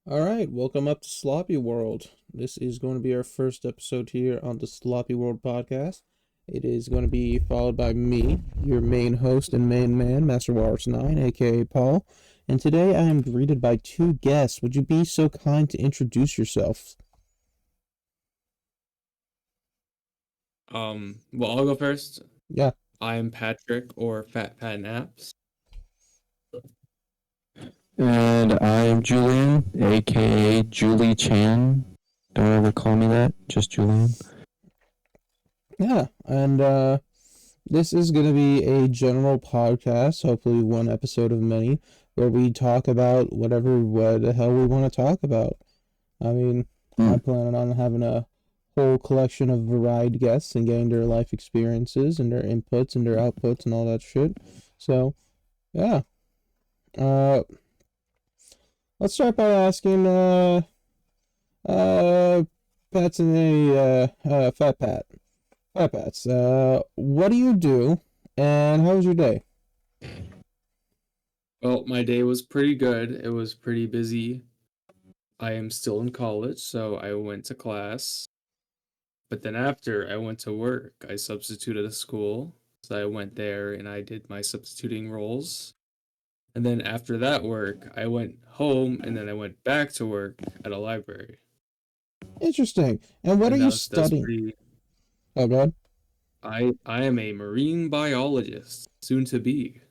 All right, welcome up to Sloppy World. This is going to be our first episode here on the Sloppy World podcast. It is going to be followed by me, your main host and main man, Master Walrus 9, aka Paul. And today I am greeted by two guests. Would you be so kind to introduce yourselves? Well, I'll go first. Yeah. I am Patrick, or FatPatNaps. And I am Julian, aka Julichan. Don't ever call me that, just Julian. Yeah, and this is going to be a general podcast, hopefully one episode of many, where we talk about what the hell we want to talk about. I mean, I'm planning on having a whole collection of varied guests and getting their life experiences and their inputs and their outputs and all that shit. So, yeah. Let's start by asking, Pat's and Fat Pat. Fat Pats, what do you do and how was your day? Well, my day was pretty good. It was pretty busy. I am still in college, so I went to class. But then after I went to work, I substituted at school. So I went there and I did my substituting roles. And then after that work, I went home and then I went back to work at a library. Interesting. And what And are you that's studying? pretty. Oh, God. I am a marine biologist, soon to be.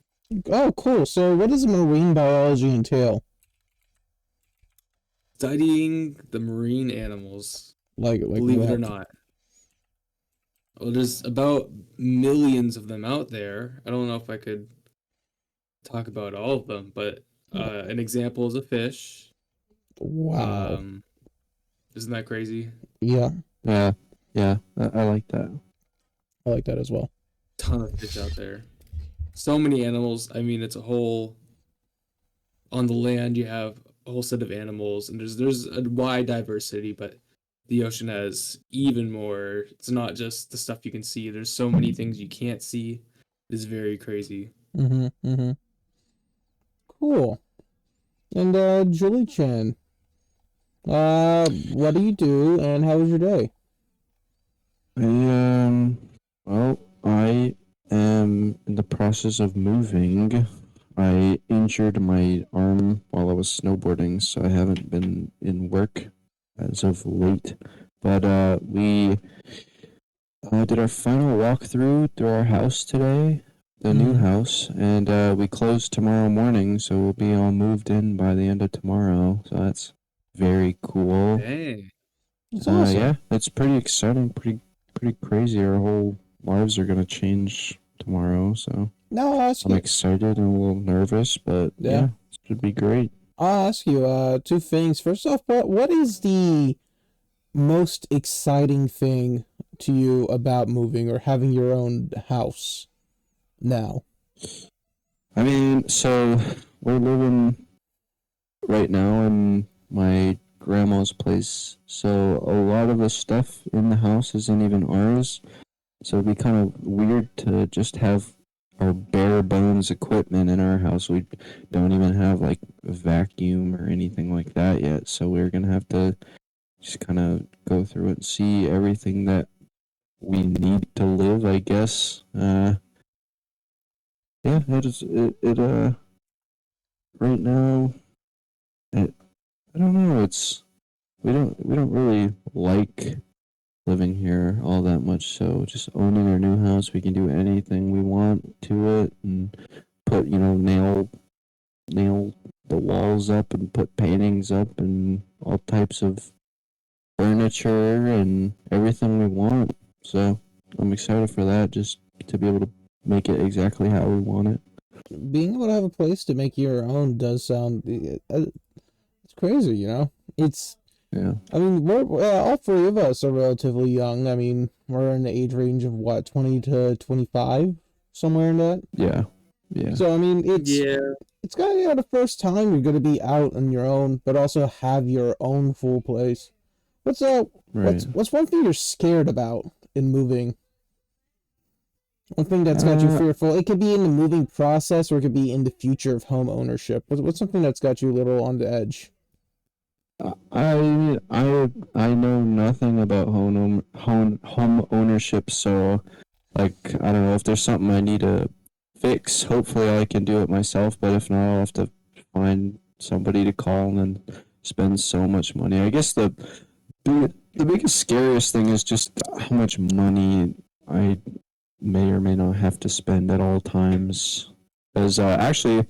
Oh, cool. So, what does marine biology entail? Studying the marine animals, believe it or what? not. Well, there's about millions of them out there. I don't know if I could talk about all of them, but an example is a fish. Wow. Isn't that crazy? Yeah, Yeah, I like that. I like that as well. Ton of fish out there. So many animals. I mean, it's a whole. On the land, you have a whole set of animals, and there's a wide diversity, but the ocean has even more. It's not just the stuff you can see. There's so many things you can't see. It's very crazy. Mm-hmm. Cool. And, Julie Chan, what do you do and how was your day? Well, I am in the process of moving. I injured my arm while I was snowboarding, so I haven't been in work as of late. But we did our final walkthrough through our house today, the new house, and we close tomorrow morning, so we'll be all moved in by the end of tomorrow. So that's very cool. Dang. It's awesome. Yeah, it's pretty exciting, pretty crazy. Our whole lives are gonna change tomorrow, so Now I'm excited and a little nervous, but yeah, it should be great. I'll ask you two things. First off, what is the most exciting thing to you about moving or having your own house now? I mean, so we're living right now in my grandma's place, so a lot of the stuff in the house isn't even ours. So it'd be kind of weird to just have our bare bones equipment in our house. We don't even have like a vacuum or anything like that yet. So we're gonna have to just kind of go through it and see everything that we need to live, I guess. Yeah, right now, I don't know. We don't really like living here all that much. So just owning our new house, we can do anything we want to it and put nail the walls up and put paintings up and all types of furniture and everything we want. So I'm excited for that, just to be able to make it exactly how we want it. Being able to have a place to make your own does sound it's crazy, you know. Yeah. I mean, we're all three of us are relatively young. I mean, we're in the age range of what, 20 to 25, somewhere in that. Yeah. Yeah. So I mean, it's kind of the first time you're going to be out on your own, but also have your own full place. What's one thing you're scared about in moving? One thing that's got you fearful. It could be in the moving process, or it could be in the future of home ownership. What's something that's got you a little on the edge? I know nothing about home ownership, so like I don't know if there's something I need to fix. Hopefully, I can do it myself, but if not, I'll have to find somebody to call and spend so much money. I guess the biggest scariest thing is just how much money I may or may not have to spend at all times. Because actually,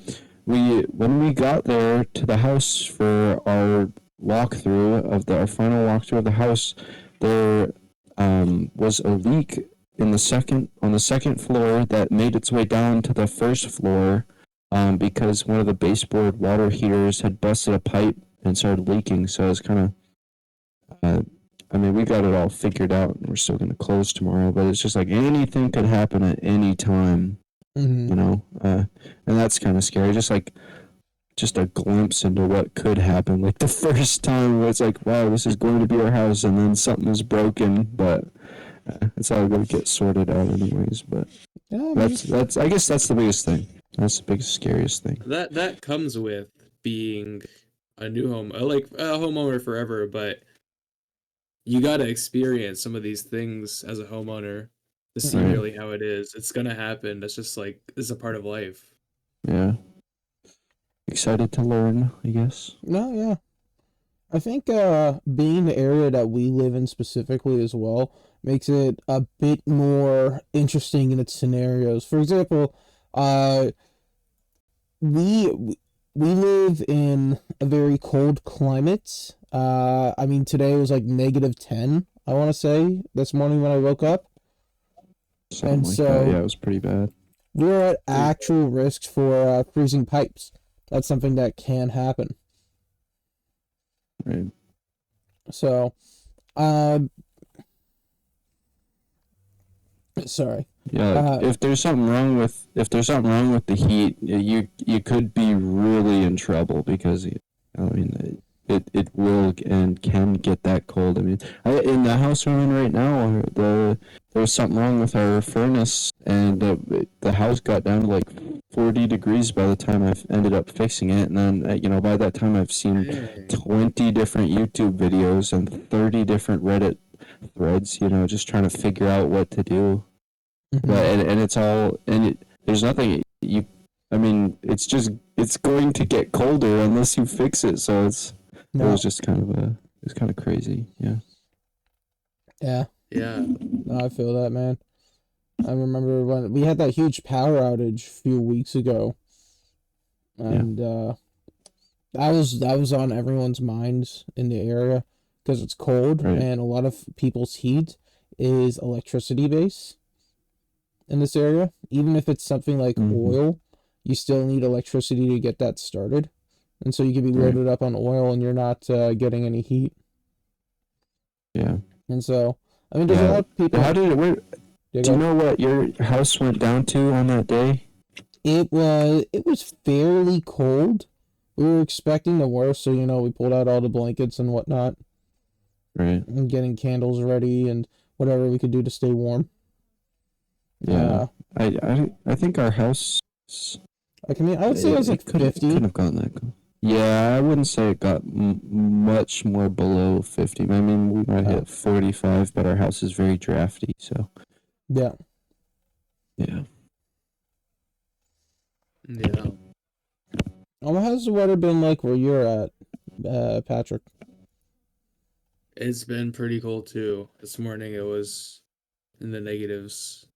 when we got there to the house for our walkthrough of our final walkthrough of the house, there was a leak in the second floor that made its way down to the first floor because one of the baseboard water heaters had busted a pipe and started leaking. So it's kind of I mean, we got it all figured out, and we're still going to close tomorrow. But it's just like anything could happen at any time, Mm-hmm. you know. And that's kind of scary. Just a glimpse into what could happen. Like the first time, where it's like, wow, this is going to be our house, and then something is broken, but it's all going to get sorted out anyways. But Yeah, man. that's I guess that's the biggest thing. That's the biggest scariest thing. That comes with being a new like a homeowner forever, but you got to experience some of these things as a homeowner to see Right. really how it is. It's gonna happen. That's just like it's a part of life. Yeah. Excited to learn, I guess. No, yeah. I think being the area that we live in specifically as well makes it a bit more interesting in its scenarios. For example, uh, we we live in a very cold climate. I mean, today was like -10, I want to say, this morning when I woke up. Something And like so that. Yeah, it was pretty bad. we're at actual risk for freezing pipes. That's something that can happen. Right. So, uh, sorry. Yeah, like if there's something wrong with the heat, you could be really in trouble because I mean it will and can get that cold. I mean, in the house we're in right now, there was something wrong with our furnace, and the house got down to like 40 degrees by the time I ended up fixing it, and then by that time I've seen Dang. 20 different YouTube videos and 30 different Reddit threads, just trying to figure out what to do. But Mhm. and it's all there's nothing you. I mean, it's going to get colder unless you fix it. So it No. was just it's kind of crazy. Yeah. Yeah. Yeah. No, I feel that, man. I remember when we had that huge power outage a few weeks ago, and that was on everyone's minds in the area because it's cold Right. and a lot of people's heat is electricity based in this area. Even if it's something like Mm-hmm. oil, you still need electricity to get that started, and so you can be Right. loaded up on oil and you're not getting any heat. Yeah. And so, I mean, there's a Yeah. lot of people. How did it? Yeah, Do you go. know what your house went down to on that day? It was fairly cold. We were expecting the worst, so we pulled out all the blankets and whatnot, Right. and getting candles ready and whatever we could do to stay warm. Yeah. Uh, I think our house. I would say it was like Couldn't 50. have gotten that cold. Yeah, I wouldn't say it got much more below 50. I mean, we might Oh, hit 45, but our house is very drafty, so yeah. yeah. Yeah. How's the weather been like where you're at, Patrick? It's been pretty cold too. This morning it was in the negatives.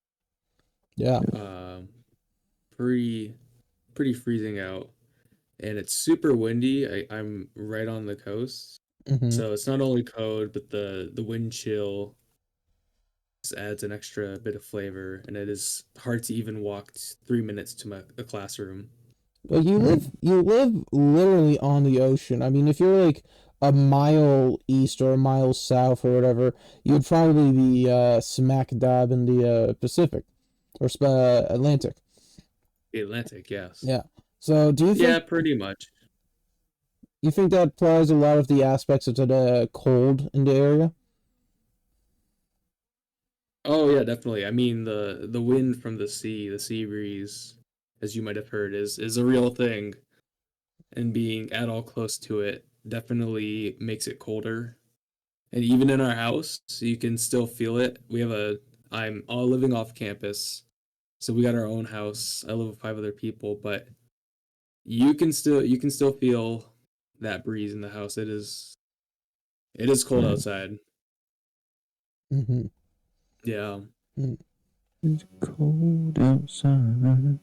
Yeah. Um, pretty pretty freezing out. And it's super windy. I'm right on the coast. Mm-hmm. So it's not only cold, but the wind chill just adds an extra bit of flavor, and it is hard to even walk 3 minutes to a classroom. Well, you Right. live literally on the ocean. I mean, if you're like a mile east or a mile south or whatever, you would probably be smack dab in the Pacific or Atlantic. The Atlantic, yes. Yeah. So, do Yeah, pretty much. you think that applies a lot of the aspects of the cold in the area? Oh yeah, definitely. I mean the wind from the sea breeze, as you might have heard, is a real thing, and being at all close to it definitely makes it colder. And even in our house, you can still feel it. I'm all living off campus, so we got our own house. I live with 5 other people, but you can still feel that breeze in the house. It is cold Right. outside. Mm-hmm. Yeah. It's cold outside.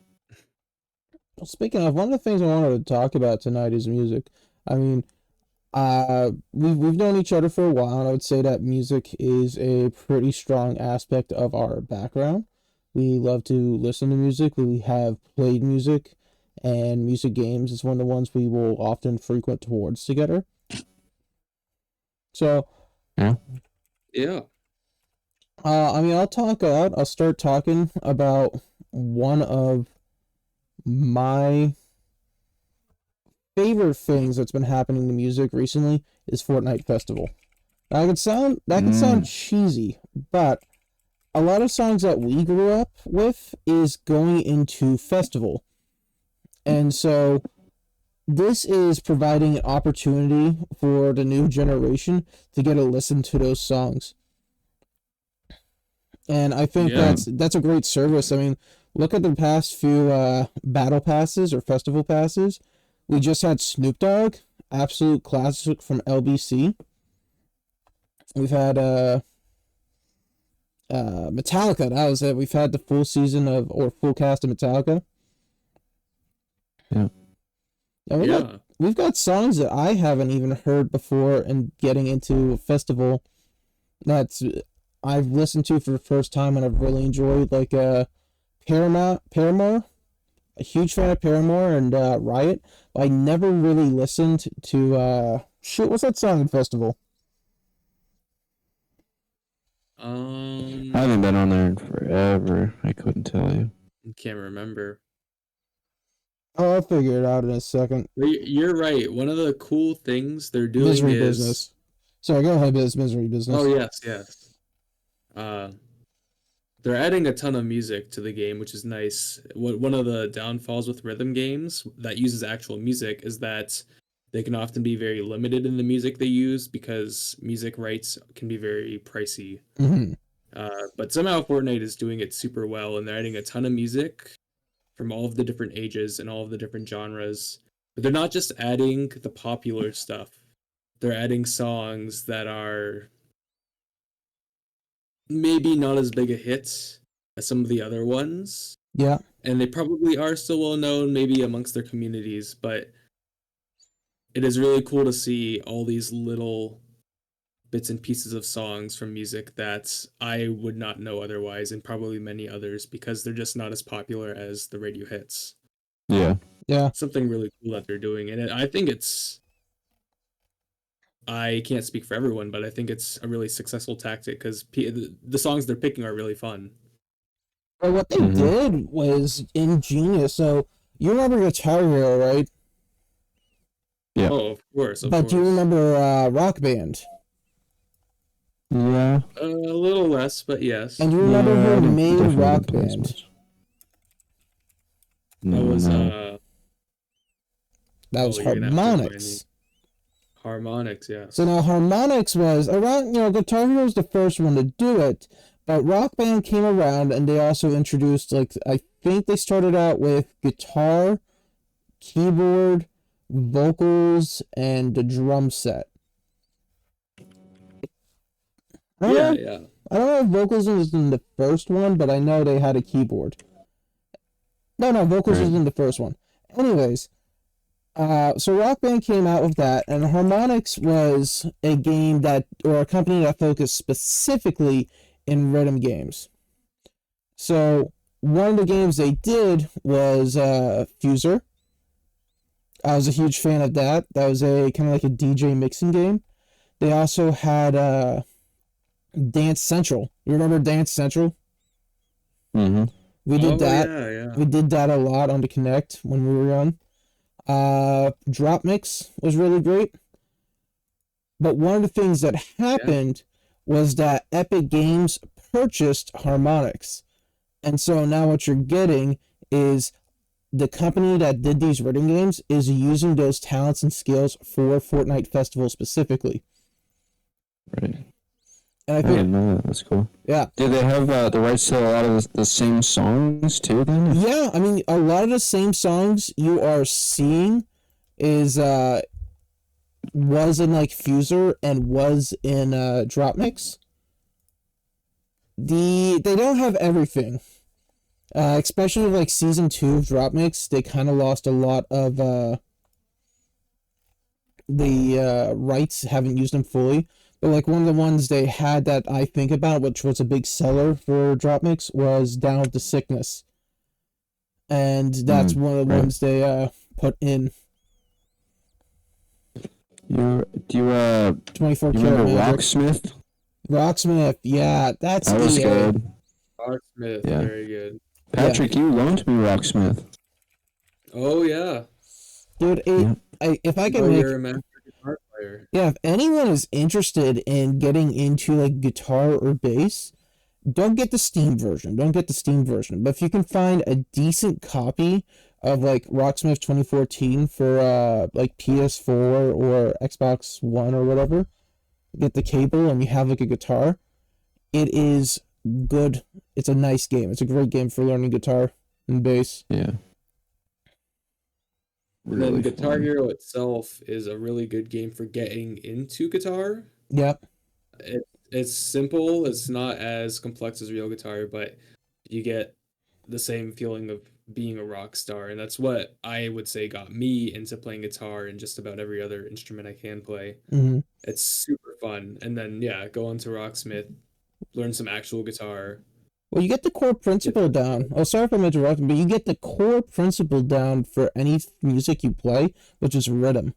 Well, speaking of, one of the things I wanted to talk about tonight is music. I mean, we've known each other for a while, and I would say that music is a pretty strong aspect of our background. We love to listen to music. We have played music, and music games is one of the ones we will often frequent towards together. So, Yeah. Yeah. I mean, I'll start talking about one of my favorite things that's been happening to music recently is Fortnite Festival. Now, that could sound cheesy, but a lot of songs that we grew up with is going into festival. And so this is providing an opportunity for the new generation to get a listen to those songs. And I think Yeah. that's a great service. I mean, look at the past few battle passes or festival passes. We just had Snoop Dogg, absolute classic from LBC. We've had Metallica. That was it. We've had the full season of or full cast of Metallica. Yeah. And Yeah. we've got songs that I haven't even heard before, and getting into a festival that's I've listened to for the first time and I've really enjoyed, like Paramore. A huge fan of Paramore and Riot. I never really listened to what's that song in festival? I haven't been on there in forever. I couldn't tell you. Can't remember. Oh, I'll figure it out in a second. But you're right. One of the cool things they're doing Misery is Business. Sorry, go ahead, Misery Business. Oh yes. They're adding a ton of music to the game, which is nice. One of the downfalls with rhythm games that uses actual music is that they can often be very limited in the music they use because music rights can be very pricey. Mm-hmm. But somehow Fortnite is doing it super well, and they're adding a ton of music from all of the different ages and all of the different genres. But they're not just adding the popular stuff. They're adding songs that are maybe not as big a hit as some of the other ones. Yeah. And they probably are still well known, maybe amongst their communities, but it is really cool to see all these little bits and pieces of songs from music that I would not know otherwise, and probably many others, because they're just not as popular as the radio hits. Yeah. Yeah. Something really cool that they're doing, and I think I can't speak for everyone, but I think it's a really successful tactic because the songs they're picking are really fun. But what they did was ingenious. So you remember Guitar Hero, right? Yeah. Oh, of course. But do you remember Rock Band? Yeah. A little less, but yes. And you remember I who didn't- made definitely Rock didn't play as Band? much. That was No. That was you're gonna have to remind me. Harmonix. Harmonix, yeah. So now Harmonix was around, Guitar Hero was the first one to do it, but Rock Band came around and they also introduced, like, I think they started out with guitar, keyboard, vocals, and the drum set. I don't know if vocals was in the first one, but I know they had a keyboard. No, vocals was in the first one. Anyways, so Rock Band came out with that, and Harmonix was a company that focused specifically in rhythm games. So one of the games they did was Fuser. I was a huge fan of that. That was a kind of like a DJ mixing game. They also had Dance Central. You remember Dance Central? Mm-hmm. We did that. Yeah. We did that a lot on the Kinect when we were young. Drop Mix was really great. But one of the things that happened was that Epic Games purchased Harmonix. And so now what you're getting is the company that did these rhythm games is using those talents and skills for Fortnite Festival specifically. Right. And I didn't know that. That's cool. Yeah. Do they have the rights to a lot of the same songs too? Then. Yeah, I mean, a lot of the same songs you are seeing is was in like Fuser and was in Drop Mix. They don't have everything. Especially like season 2 of Drop Mix, they kind of lost a lot of the rights, haven't used them fully. But like one of the ones they had that I think about, which was a big seller for Drop Mix, was Down with the Sickness. And that's one of the ones they put in. Do you 24 you Karat remember Magic. Rocksmith? Rocksmith, yeah, that's That was EA. good. Rocksmith, Yeah. very good. Patrick, you loaned me Rocksmith. Oh yeah. Dude, if I can Oh, make... you're a master guitar player. Yeah, if anyone is interested in getting into like guitar or bass, don't get the Steam version. Don't get the Steam version. But if you can find a decent copy of like Rocksmith 2014 for like PS4 or Xbox One or whatever, get the cable and you have like a guitar, it is good. It's a nice game. It's a great game for learning guitar and bass. Yeah. And then Guitar Hero itself is a really good game for getting into guitar. Yep. It's simple. It's not as complex as real guitar, but you get the same feeling of being a rock star, and that's what I would say got me into playing guitar and just about every other instrument I can play. Mm-hmm. It's super fun. And then yeah, go on to Rocksmith, learn some actual guitar. Well, you get the core principle down. Oh, sorry if I'm interrupting, but you get the core principle down for any music you play, which is rhythm.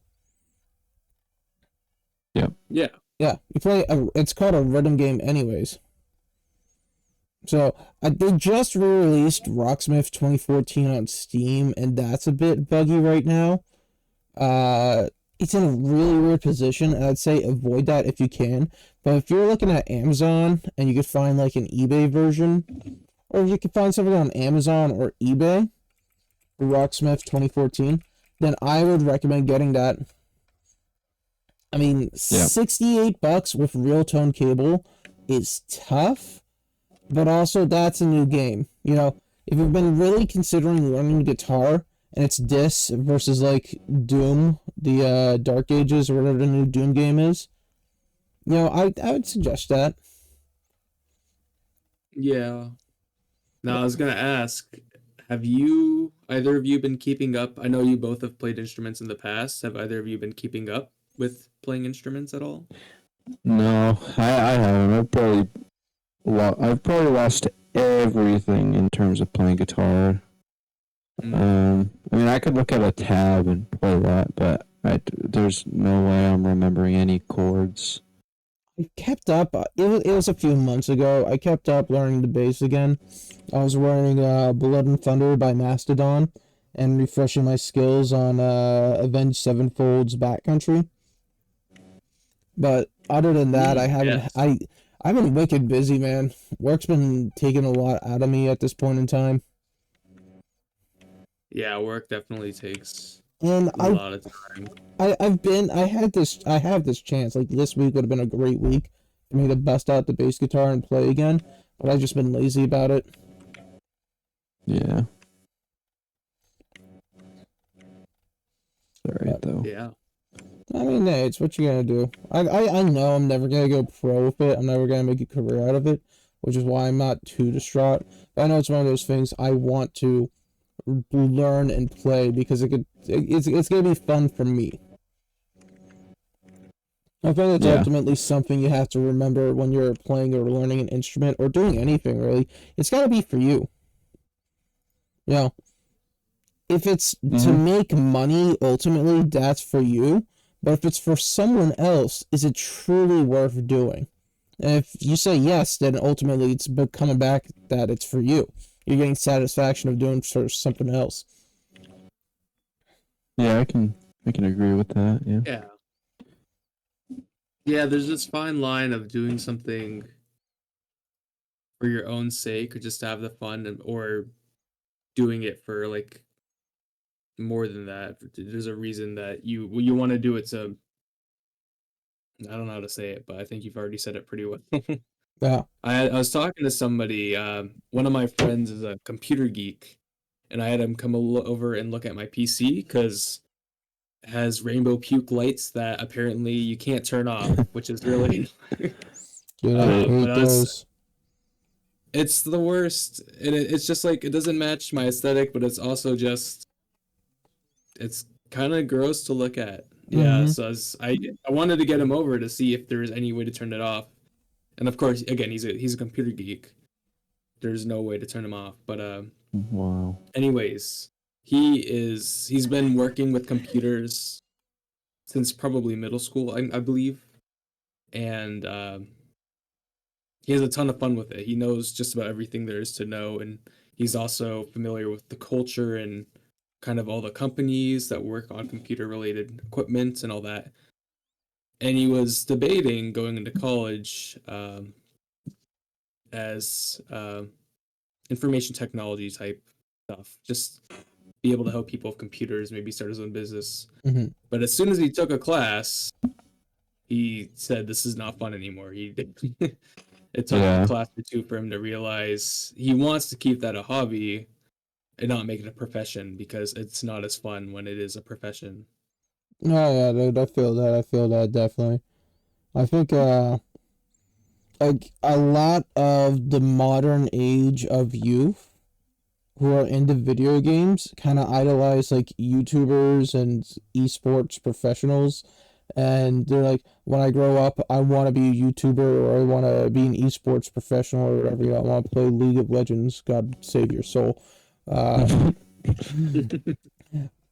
Yeah. Yeah. Yeah, you play. It's called a rhythm game, anyways. So they just re-released Rocksmith 2014 on Steam, and that's a bit buggy right now. It's in a really weird position, and I'd say avoid that if you can. But if you're looking at Amazon and you could find like an eBay version, or you could find something on Amazon or eBay, Rocksmith 2014, then I would recommend getting that. I mean, $68 with real tone cable is tough, but also that's a new game. You know, if you've been really considering learning guitar, and it's this versus like Doom, the Dark Ages or whatever the new Doom game is, you know, I would suggest that. Yeah. Now I was gonna ask, have either of you been keeping up? I know you both have played instruments in the past. Have either of you been keeping up with playing instruments at all? No, I haven't. I've probably lost everything in terms of playing guitar. I mean, I could look at a tab and play that, but there's no way I'm remembering any chords. I kept up. It was a few months ago. I kept up learning the bass again. I was learning Blood and Thunder by Mastodon and refreshing my skills on Avenged Sevenfold's Backcountry. But other than that, I haven't. Yes. I've been wicked busy, man. Work's been taking a lot out of me at this point in time. Yeah, work definitely takes And a lot of time. I have this chance. Like this week would have been a great week for me to bust out the bass guitar and play again, but I've just been lazy about it. Yeah. Alright though. Yeah. I mean, hey, it's what you're gonna do. I know I'm never gonna go pro with it. I'm never gonna make a career out of it, which is why I'm not too distraught. But I know it's one of those things I want to learn and play because it's gonna be fun for me. I think it's ultimately something you have to remember when you're playing or learning an instrument or doing anything really. It's gotta be for you. You know, if it's to make money, ultimately that's for you. But if it's for someone else, is it truly worth doing? And if you say yes, then ultimately it's coming back that it's for you. You're getting satisfaction of doing for something else. Yeah, I can agree with that. Yeah. Yeah. Yeah, there's this fine line of doing something for your own sake or just to have the fun or doing it for like more than that. There's a reason that you want to do it to. I don't know how to say it, but I think you've already said it pretty well. Yeah. I was talking to somebody. One of my friends is a computer geek, and I had him come over and look at my PC because it has rainbow puke lights that apparently you can't turn off, which is really. Dude, I But hate those. it's the worst, and it's just like it doesn't match my aesthetic, but it's also just it's kind of gross to look at. Yeah, Mm-hmm. so I wanted to get him over to see if there was any way to turn it off, and of course, again, he's a computer geek. There's no way to turn him off, but Wow. anyways, he's been working with computers since probably middle school, I believe, and he has a ton of fun with it. He knows just about everything there is to know, and he's also familiar with the culture and kind of all the companies that work on computer related equipment and all that. And he was debating going into college as information technology type stuff, just be able to help people with computers, maybe start his own business. Mm-hmm. But as soon as he took a class, he said this is not fun anymore. It took a class or two for him to realize he wants to keep that a hobby and not make it a profession because it's not as fun when it is a profession. No, yeah, dude, I feel that. I feel that definitely. I think like a lot of the modern age of youth who are into video games kind of idolize like YouTubers and esports professionals, and they're like, when I grow up, I want to be a YouTuber or I want to be an esports professional or whatever. You know, I want to play League of Legends. God save your soul.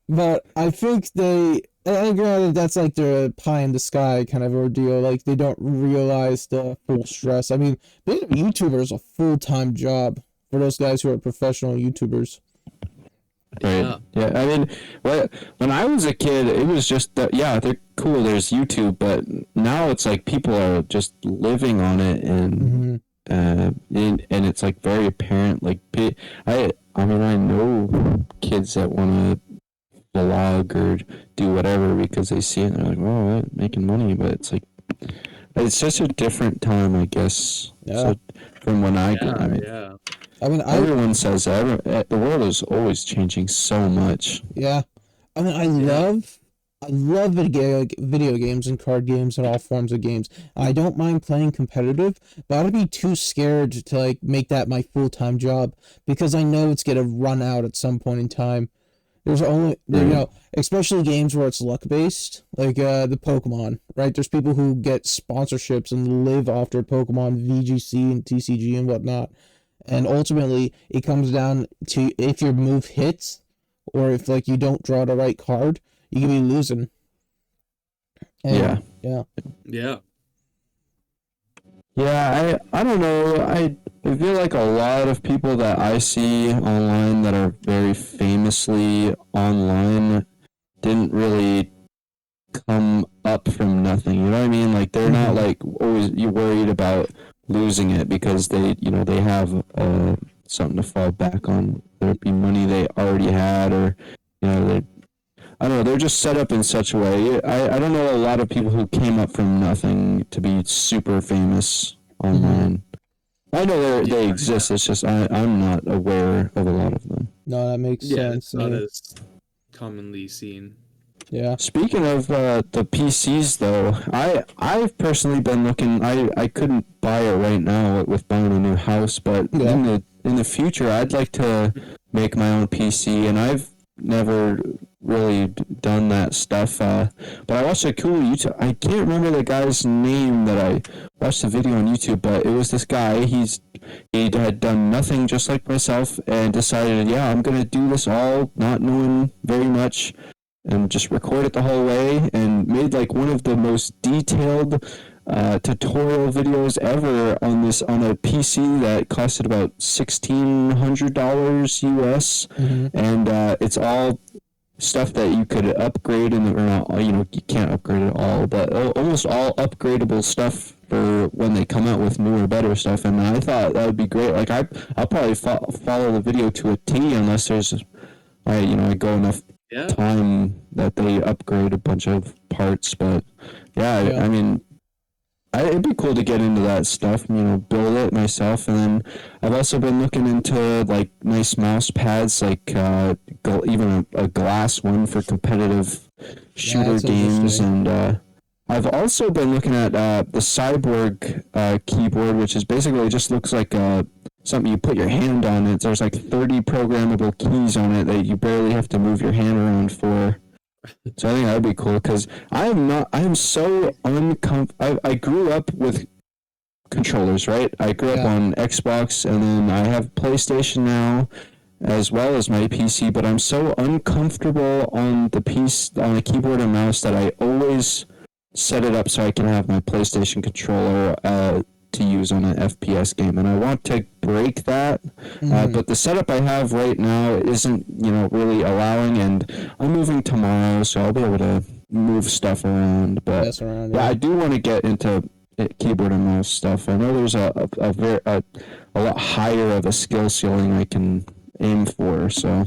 But I think I agree that's like their pie in the sky kind of ordeal. Like they don't realize the full stress. I mean, being a YouTuber is a full-time job for those guys who are professional YouTubers. Right. Yeah. I mean, when I was a kid, it was just that. Yeah, they're cool. There's YouTube, but now it's like people are just living on it, and and it's like very apparent. Like I mean, I know kids that want to vlog or do whatever because they see it and they're like, "Oh, what, making money," but it's like it's just a different time, I guess. Yeah. So from when I grew, I mean, Yeah. I mean, everyone says that. The world is always changing so much. Yeah. I mean, I love video games and card games and all forms of games. I don't mind playing competitive, but I'd be too scared to like make that my full-time job because I know it's gonna run out at some point in time. There's only, you know, especially games where it's luck-based, like the Pokemon, right? There's people who get sponsorships and live off their Pokemon VGC and TCG and whatnot. And ultimately, it comes down to if your move hits, or if like you don't draw the right card, you can be losing. And, yeah. I don't know. I feel like a lot of people that I see online that are very famously online didn't really come up from nothing. You know what I mean? Like they're not like always you worried about losing it because they have something to fall back on. Whether it be money they already had or I don't know, they're just set up in such a way. I don't know a lot of people who came up from nothing to be super famous online. I know they exist, it's just I'm not aware of a lot of them. No, that makes sense. It's not as commonly seen. Yeah. Speaking of the PCs, though, I've personally been looking. I couldn't buy it right now with buying a new house, but in the future, I'd like to make my own PC, and I've never really done that stuff. But I watched a cool YouTube. I can't remember the guy's name that I watched the video on YouTube, but it was this guy. He had done nothing, just like myself, and decided, I'm gonna do this all, not knowing very much. And just record it the whole way, and made like one of the most detailed tutorial videos ever on a PC that costed about $1,600 US, and it's all stuff that you could upgrade, or not, you can't upgrade it all, but almost all upgradable stuff for when they come out with newer, better stuff. And I thought that would be great. Like I'll probably follow the video to a T unless there's I go enough time that they upgrade a bunch of parts. But Yeah. I mean, it'd be cool to get into that stuff, build it myself. And then I've also been looking into like nice mouse pads, like even a glass one for competitive shooter That's games. interesting. And I've also been looking at the Cyborg keyboard, which is basically just looks like something you put your hand on it. There's like 30 programmable keys on it that you barely have to move your hand around for. So I think that'd be cool because I am so uncomfortable. I grew up with controllers, right? I grew up Yeah. on Xbox, and then I have PlayStation now, as well as my PC. But I'm so uncomfortable on the keyboard and mouse that I always set it up so I can have my PlayStation controller to use on an FPS game, and I want to break that. But the setup I have right now isn't, really allowing, and I'm moving tomorrow, so I'll be able to move stuff around. But Mess around. I do want to get into keyboard and mouse stuff. I know there's a lot higher of a skill ceiling I can aim for. So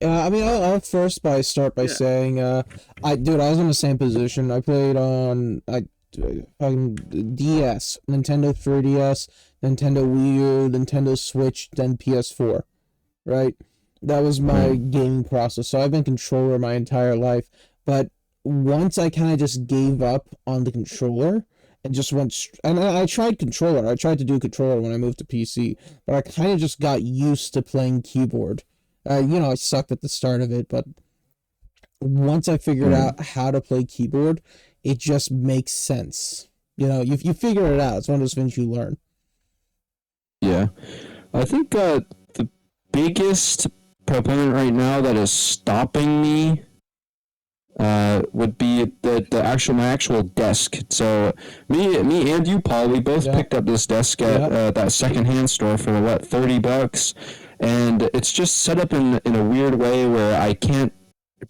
I mean, I'll first start by saying, I was in the same position. I played on DS, Nintendo 3DS, Nintendo Wii U, Nintendo Switch, then PS4. Right, that was my gaming process. So I've been controller my entire life. But once I kind of just gave up on the controller and just and I tried controller. I tried to do controller when I moved to PC, but I kind of just got used to playing keyboard. I sucked at the start of it, but once I figured out how to play keyboard, it just makes sense. You figure it out. It's one of those things you learn. Yeah. I think the biggest proponent right now that is stopping me would be my actual desk. So me and you, Paul, we both picked up this desk at that secondhand store for $30. And it's just set up in a weird way where I can't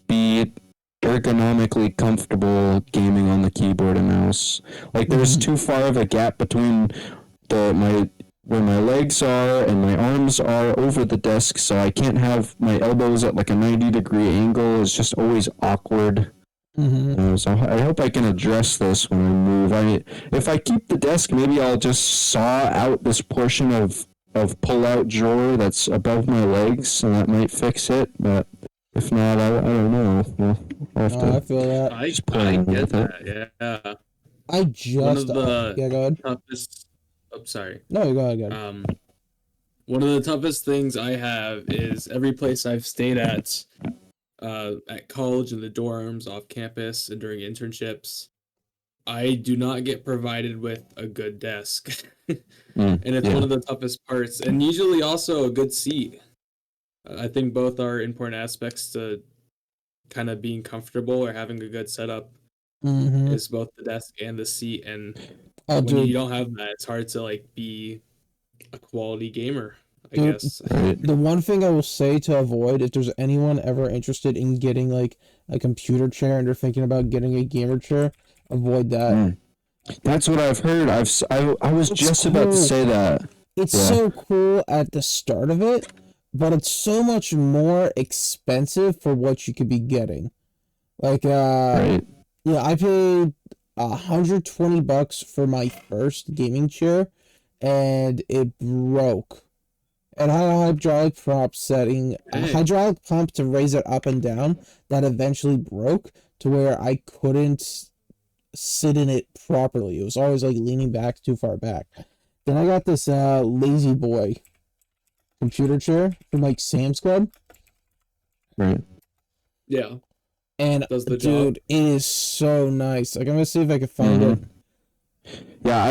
be ergonomically comfortable gaming on the keyboard and mouse. Like there's too far of a gap between where my legs are and my arms are over the desk, so I can't have my elbows at like a 90-degree angle. It's just always awkward. So I hope I can address this when I move. If I keep the desk, maybe I'll just saw out this portion of pull-out drawer that's above my legs, and that might fix it. But if not, I don't know. I'll have to. I feel that. I get that. Yeah. I just one of the go ahead. toughest. Oh, sorry. No, go ahead. One of the toughest things I have is every place I've stayed at college, in the dorms, off campus, and during internships, I do not get provided with a good desk. And it's one of the toughest parts. And usually also a good seat. I think both are important aspects to kind of being comfortable or having a good setup. Is both the desk and the seat. And when you don't have that, it's hard to be a quality gamer, I guess. The one thing I will say to avoid, if there's anyone ever interested in getting a computer chair and they're thinking about getting a gamer chair, avoid that. That's what I've heard. I was just about to say that. It's so cool at the start of it, but it's so much more expensive for what you could be getting. I paid $120 for my first gaming chair, and it broke. It had a hydraulic pump to raise it up and down that eventually broke to where I couldn't sit in it properly. It was always leaning back too far back. Then I got this Lazy Boy computer chair from Sam's Club. Right. Yeah. And dude, it is so nice. I'm gonna see if I can find it. Yeah,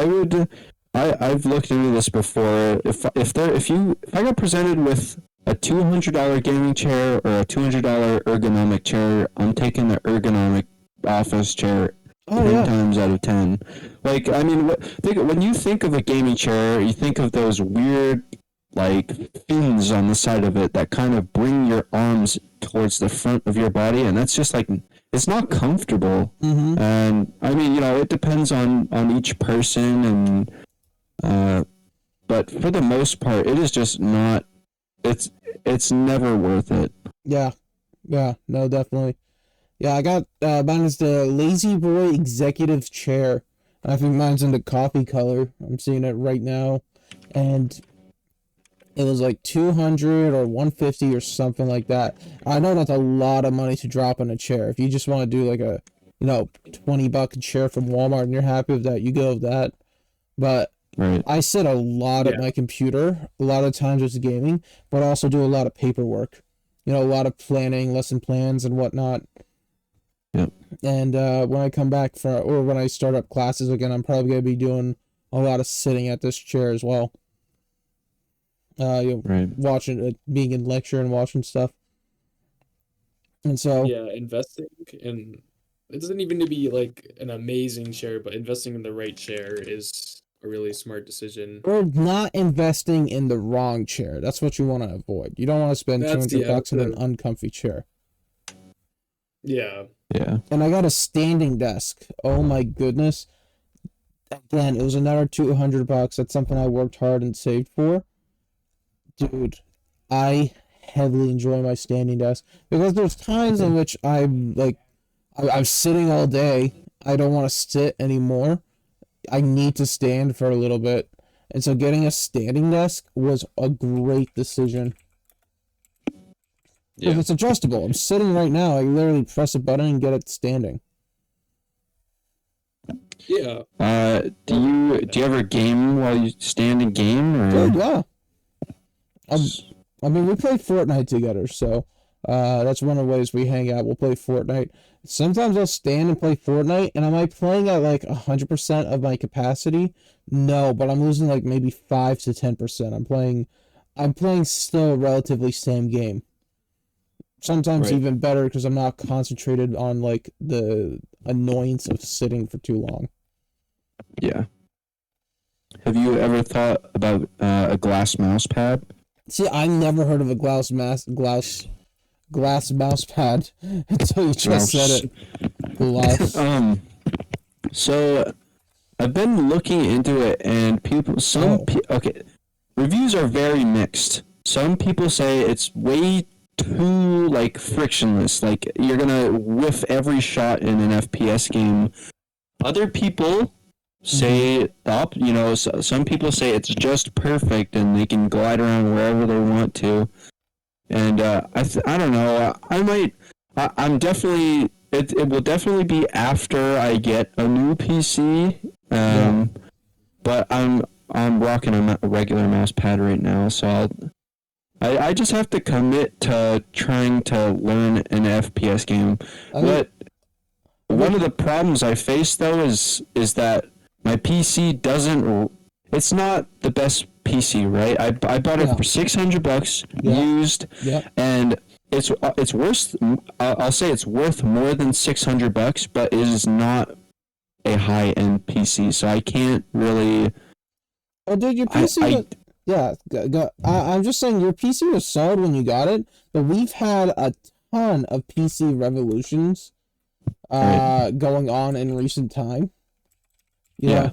I've looked into this before. If I got presented with a $200 gaming chair or a $200 ergonomic chair, I'm taking the ergonomic office chair 10 times out of 10. When you think of a gaming chair, you think of those weird fins on the side of it that kind of bring your arms towards the front of your body, and that's just it's not comfortable. And it depends on each person, and but for the most part, it is just not. It's never worth it. Yeah, Yeah, no, definitely. Yeah, I got mine is the Lazy Boy Executive Chair. I think mine's in the coffee color. I'm seeing it right now, and it was like 200 or 150 or something like that. I know that's a lot of money to drop on a chair. If you just want to do like a, $20 chair from Walmart and you're happy with that, you go with that. But Right. I sit a lot at Yeah. my computer, a lot of times it's gaming, but I also do a lot of paperwork. A lot of planning, lesson plans and whatnot. Yep. And when I come back or when I start up classes again, I'm probably going to be doing a lot of sitting at this chair as well. Right. Watching being in lecture and watching stuff. And so Yeah, investing in it doesn't even need to be like an amazing share, but investing in the right share is a really smart decision. or not investing in the wrong chair. That's what you want to avoid. You don't want to spend That's $200 in an the uncomfy chair. yeah. Yeah. And I got a standing desk. Oh my goodness. Again, it was another $200. That's something I worked hard and saved for. Dude, I heavily enjoy my standing desk because there's times in which I'm like, I'm sitting all day. I don't want to sit anymore. I need to stand for a little bit. And so getting a standing desk was a great decision. Because Yeah. it's adjustable. I'm sitting right now. I literally press a button and get it standing. Yeah. Do you ever game while you stand and game, or? Dude, yeah. I mean, we play Fortnite together, so that's one of the ways we hang out. We'll play Fortnite. Sometimes I'll stand and play Fortnite, and am I playing at like 100% of my capacity? No, but I'm losing like maybe 5 to 10%. I'm playing still relatively same game. Sometimes Right. even better because I'm not concentrated on like the annoyance of sitting for too long. Yeah. Have you ever thought about a glass mouse pad? See, I never heard of a glass mouse pad until you just said it. Glass. So I've been looking into it, and okay, reviews are very mixed. Some people say it's way too like frictionless, like you're gonna whiff every shot in an FPS game. Other people say some people say it's just perfect and they can glide around wherever they want to. And I don't know. I'm definitely. It will definitely be after I get a new PC. But I'm rocking a regular mouse pad right now, so I just have to commit to trying to learn an FPS game. One of the problems I face though is that my PC doesn't. It's not the best PC, right? I bought it for $600 used, and it's worth. I'll say it's worth more than $600, but it is not a high end PC, so I can't really. Oh, dude, your PC. I'm just saying your PC was solid when you got it, but we've had a ton of PC revolutions going on in recent time. Yeah.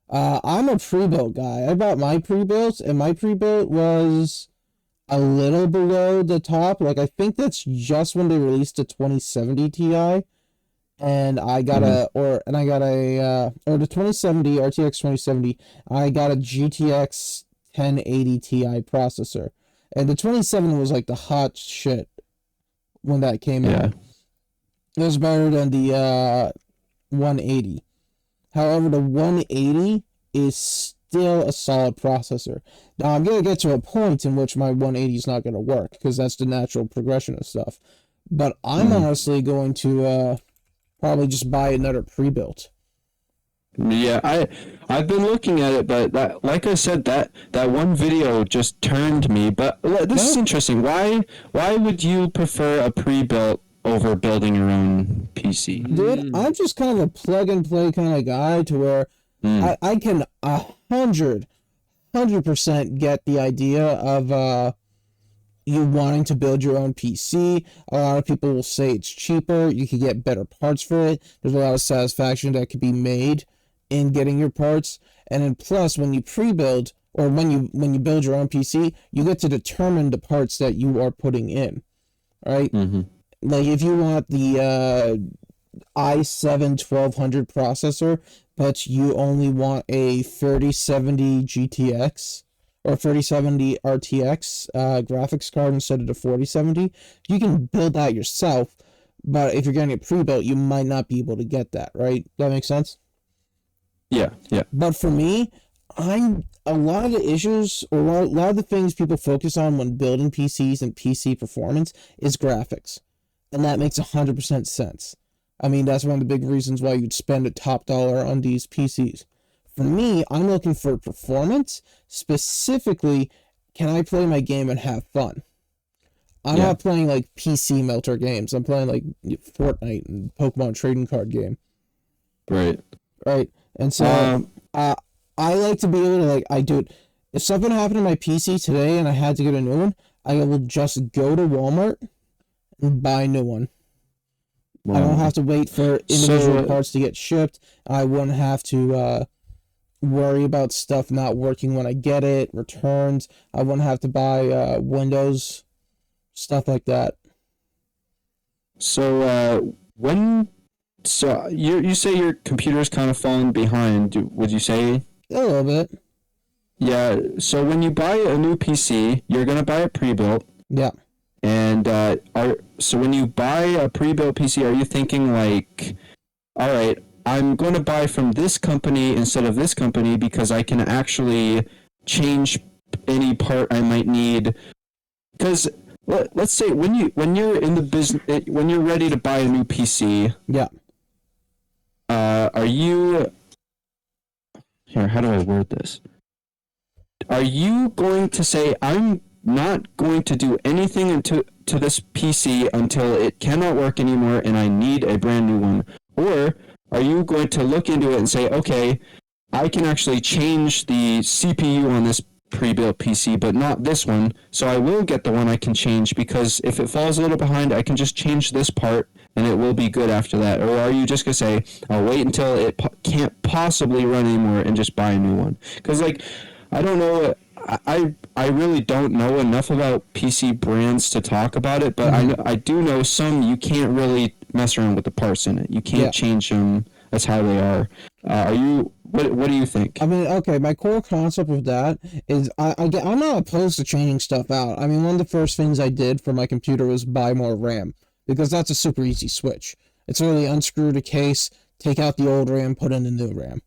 I'm a pre-built guy. I bought my pre-built, and my pre-built was a little below the top. Like, I think that's just when they released the 2070 Ti. And I got the 2070, RTX 2070, I got a GTX 1080 Ti processor. And the 2070 was like the hot shit when that came out. It was better than the 180. However, the 180 is still a solid processor. Now, I'm going to get to a point in which my 180 is not going to work, because that's the natural progression of stuff. But I'm honestly going to probably just buy another pre-built. Yeah, I've been looking at it, but that, like I said, that one video just turned me. But this is interesting. Why would you prefer a pre-built over building your own PC? Dude, I'm just kind of a plug-and-play kind of guy to where I can 100% get the idea of you wanting to build your own PC. A lot of people will say it's cheaper. You can get better parts for it. There's a lot of satisfaction that could be made in getting your parts. And then plus, when you pre-build or when you build your own PC, you get to determine the parts that you are putting in. right? Mm-hmm. Like if you want the i7-1200 processor, but you only want a 3070 GTX or 3070 RTX graphics card instead of the 4070, you can build that yourself. But if you're getting it pre-built, you might not be able to get that, right? That makes sense? Yeah, yeah, But for me, I'm a lot of the issues or a lot of the things people focus on when building PCs and PC performance is graphics. And that makes 100% sense. I mean, that's one of the big reasons why you'd spend a top dollar on these PCs. For me, I'm looking for performance. Specifically, can I play my game and have fun? I'm yeah. not playing like PC melter games. I'm playing like Fortnite and Pokemon trading card game, Right. right? And so, Um. uh, I like to be able to like I do it. If something happened to my PC today and I had to get a new one, I will just go to Walmart and buy a new one. I don't Wow. have to wait for individual So, parts to get shipped. I wouldn't have to worry about stuff not working when I get it, returns. I wouldn't have to buy Windows, stuff like that. when you say your computer's kind of falling behind, would you say? A little bit. Yeah. So when you buy a new PC, you're gonna buy it pre-built, Yeah. and so when you buy a pre-built PC, are you thinking like, all right, I'm going to buy from this company instead of this company because I can actually change any part I might need? Because let's say when you're in the business, when you're ready to buy a new PC, Yeah. are you here? How do I word this? Are you going to say I'm not going to do anything to this PC until it cannot work anymore and I need a brand new one? Or are you going to look into it and say, okay, I can actually change the CPU on this pre-built PC, but not this one, so I will get the one I can change because if it falls a little behind, I can just change this part and it will be good after that? Or are you just going to say, I'll wait until it can't possibly run anymore and just buy a new one? Because, like, I don't know. I really don't know enough about PC brands to talk about it, but I do know some you can't really mess around with the parts in it. You can't Yeah. change them. That's how they are. Are you? What do you think? I mean, okay, my core concept with that is I'm not opposed to changing stuff out. I mean, one of the first things I did for my computer was buy more RAM because that's a super easy switch. It's really unscrew the case, take out the old RAM, put in the new RAM,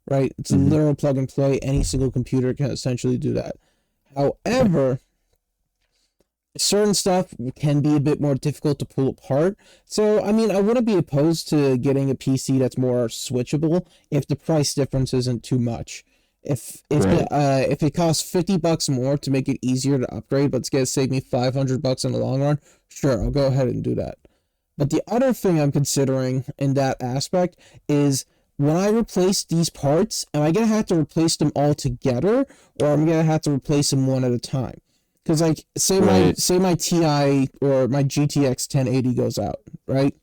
right? It's a literal plug and play. Any single computer can essentially do that. However, certain stuff can be a bit more difficult to pull apart. So, I mean, I wouldn't be opposed to getting a PC that's more switchable if the price difference isn't too much. Right. If it costs $50 more to make it easier to upgrade, but it's gonna save me $500 in the long run, sure, I'll go ahead and do that. But the other thing I'm considering in that aspect is when I replace these parts, am I gonna have to replace them all together, or am I gonna have to replace them one at a time? Because like Right. say my Ti or my GTX 1080 goes out, right?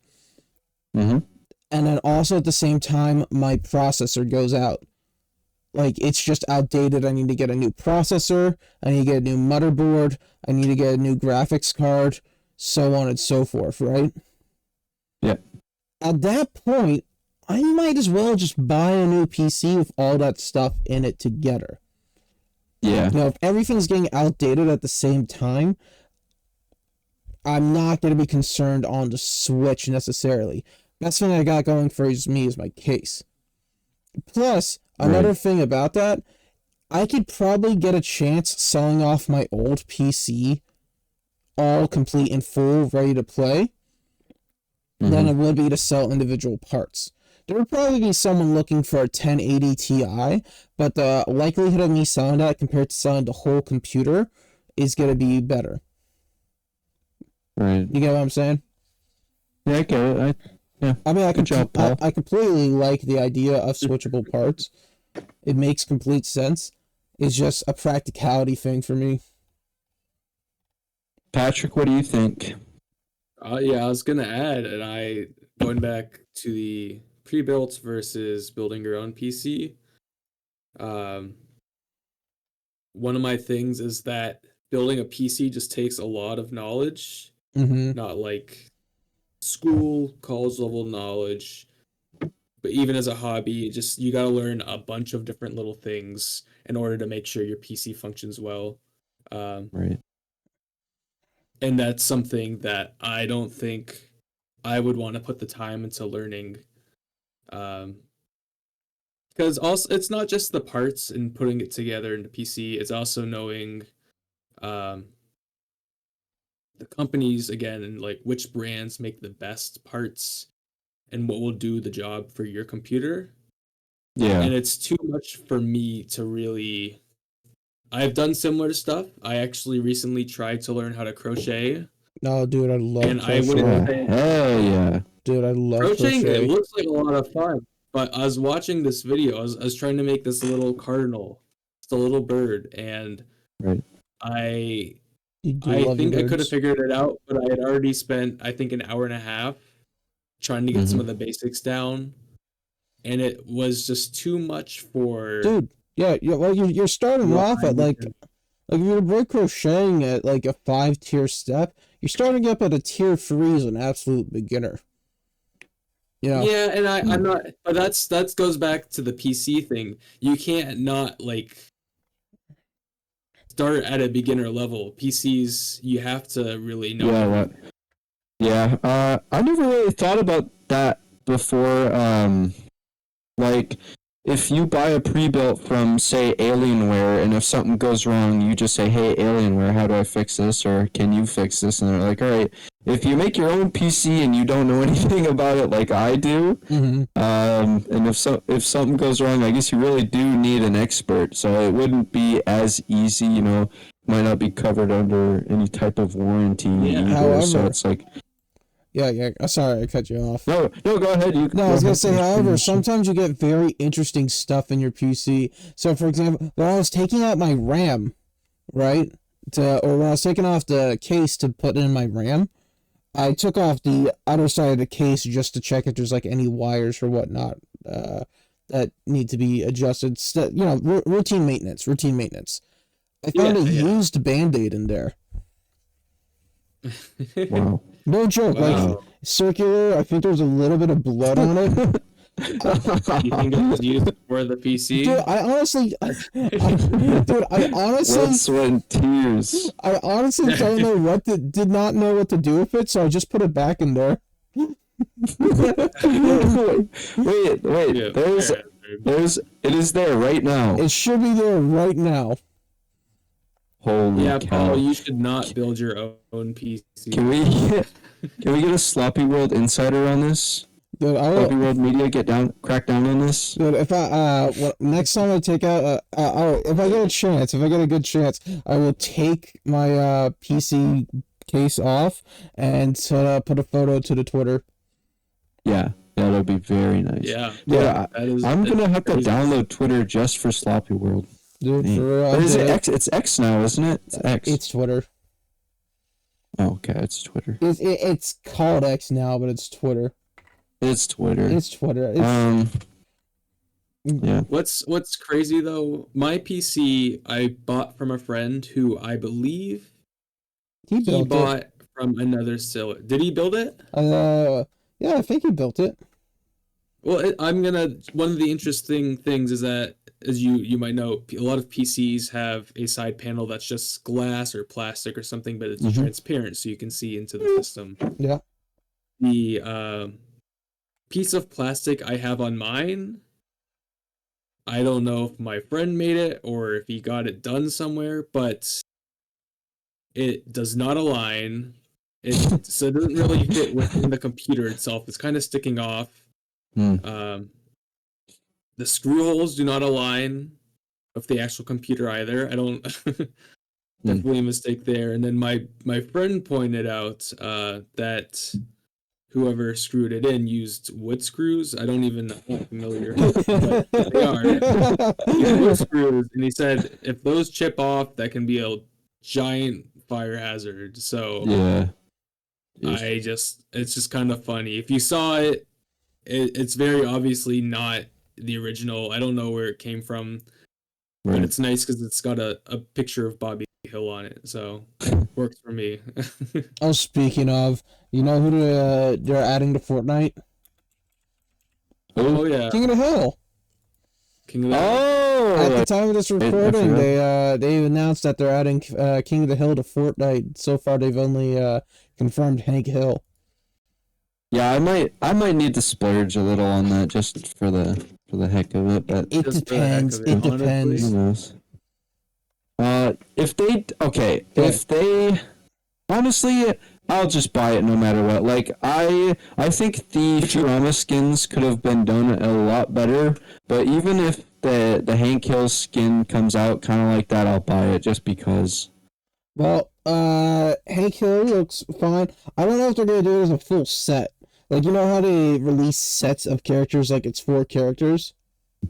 Mm-hmm. And then also at the same time my processor goes out. Like it's just outdated. I need to get a new processor. I need to get a new motherboard. I need to get a new graphics card, so on and so forth, right? Yeah. At that point, I might as well just buy a new PC with all that stuff in it together. Yeah. You know, if everything's getting outdated at the same time, I'm not going to be concerned on the Switch necessarily. Best thing I got going for me is my case. Plus, Right. another thing about that, I could probably get a chance selling off my old PC all complete and full, ready to play, than Mm-hmm. it would be to sell individual parts. There would probably be someone looking for a 1080 Ti, but the likelihood of me selling that compared to selling the whole computer is going to be better. Right. You get what I'm saying? Yeah, I get it. Yeah. I mean, Good job, Paul. I completely like the idea of switchable parts. It makes complete sense. It's just a practicality thing for me. Patrick, what do you think? Yeah, I was gonna add, and going back to the pre-built versus building your own PC. Um, One of my things is that building a PC just takes a lot of knowledge Mm-hmm. not like school, college level knowledge, but even as a hobby, just you got to learn a bunch of different little things in order to make sure your PC functions well. Um, Right. and that's something that I don't think I would want to put the time into learning. Um, because also it's not just the parts and putting it together in the PC. It's also knowing um, the companies again and like which brands make the best parts and what will do the job for your computer. Yeah. And it's too much for me to really. I've done similar stuff. I actually recently tried to learn how to crochet, No, dude, I love and I wouldn't Yeah. crochet. say Hell yeah. Dude, I love crocheting. It crochet. looks like a lot of fun, but I was watching this video. I was trying to make this little cardinal, just a little bird, and Right. I You do I love your think I could have birds. figured it out, but I had already spent I think an hour and a half trying to get some Mm-hmm. of the basics down, and it was just too much for Dude, yeah, well, you're starting what off I at would. like if you're break crocheting at like a 5 tier step, you're starting up at a tier 3 as an absolute beginner. You know, Yeah, and I'm not, but that goes back to the PC thing. You can't not like start at a beginner level. PCs, you have to really know Yeah. everything. What? Yeah. I never really thought about that before. Like, if you buy a pre-built from, say, Alienware, and if something goes wrong, you just say, "Hey, Alienware, how do I fix this?" Or "Can you fix this?" And they're like, "All right." If you make your own PC and you don't know anything about it, like I do, mm-hmm. and if something goes wrong, I guess you really do need an expert. So it wouldn't be as easy, might not be covered under any type of warranty Yeah. either. So However, it's like, yeah. Sorry, I cut you off. no, go ahead. You No, I go was gonna ahead. say, however, sometimes you get very interesting stuff in your PC. So, for example, when I was taking out my RAM, right, or when I was taking off the case to put in my RAM, I took off the outer side of the case just to check if there's like any wires or whatnot that need to be adjusted. Routine maintenance. Routine maintenance. I found Yeah, a yeah. used Band-Aid in there. Wow. No joke. Like Wow. circular. I think there was a little bit of blood on it. You think it was used for the PC? Dude, I honestly, dude, Blood, sweat, and tears. I honestly don't know did not know what to do with it, so I just put it back in there. Wait. Yeah, It is there right now. It should be there right now. Holy yeah, cow. Paul, you should not build your own PC. Can we get a SloppyWorld insider on this? Dude, SloppyWorld Media crack down on this? dude, if next time I take out, if I get a good chance, I will take my PC case off and put a photo to the Twitter. Yeah, that'll be very nice. Yeah, Yeah, I'm gonna have to crazy. download Twitter just for SloppyWorld. Dude, Dang. for real, But is it did X? It's X now, isn't it? It's X. It's Twitter. Oh, okay, it's Twitter. It's called X now, but it's Twitter. It's Twitter. It's Twitter. Yeah. What's crazy though? My PC I bought from a friend who I believe He he built bought from another seller. Did he build it? it. Yeah, I think he built it. Well, one of the interesting things is that, as you might know, a lot of PCs have a side panel that's just glass or plastic or something, but it's transparent, so you can see into the system. Yeah. The piece of plastic I have on mine, I don't know if my friend made it or if he got it done somewhere, but it does not align. So it doesn't really fit within the computer itself. It's kind of sticking off. The screw holes do not align with the actual computer either. I don't definitely a mistake there. And then my friend pointed out that whoever screwed it in used wood screws. I don't even know how familiar but they are. Used wood screws, and he said if those chip off, that can be a giant fire hazard. So yeah. It's just kind of funny. If you saw it, it's very obviously not the original. I don't know where it came from. But it's nice because it's got a picture of Bobby Hill on it, so works for me. Oh, speaking of, you know who they're adding to Fortnite? Oh yeah, King of the Hill. King of the At the time of this recording, forgot. they announced that they're adding King of the Hill to Fortnite. So far, they've only confirmed Hank Hill. Yeah, I might need to splurge a little on that just for the heck of it, but It Just for the heck depends. of it, It depends. who knows? If they honestly, I'll just buy it no matter what. Like I think the Futurama skins could have been done a lot better, but even if the Hank Hill skin comes out kind of like that, I'll buy it just because. Well, Hank Hill looks fine. I don't know if they're gonna do it as a full set. Like, you know how they release sets of characters, like it's 4 characters?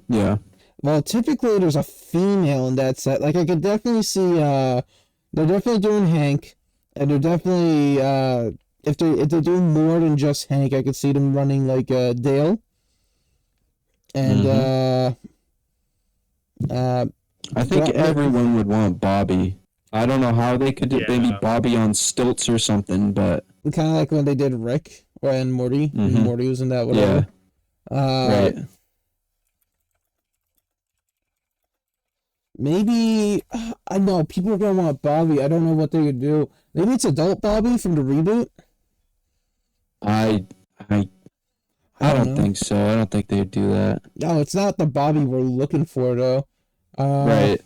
Yeah. Well, typically there's a female in that set. Like, I could definitely see, they're definitely doing Hank, and they're definitely, if they do more than just Hank, I could see them running, like, Dale. And, I think everyone would want Bobby. I don't know how they could do maybe Bobby on stilts or something, but kind of like when they did Rick and Morty. When Morty was in that, whatever. Yeah. Right. Maybe I know people are gonna want Bobby. I don't know what they would do. Maybe it's adult Bobby from the reboot. I don't think so. I don't think they'd do that. No, it's not the Bobby we're looking for though. Right.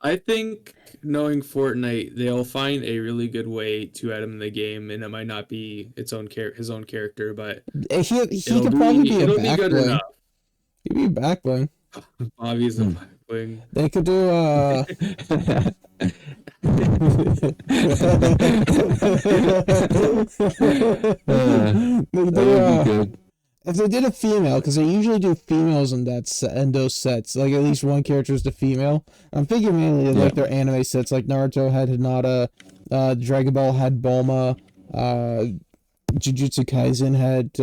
I think knowing Fortnite, they'll find a really good way to add him in the game, and it might not be his own character, but he could probably be a it'll back be good bling. enough. He'd be a back bling. Bobby's a back bling. They could do good. If they did a female, because they usually do females in those sets, like at least one character is the female. I'm thinking mainly of like their anime sets, like Naruto had Hinata, Dragon Ball had Bulma, Jujutsu Kaisen had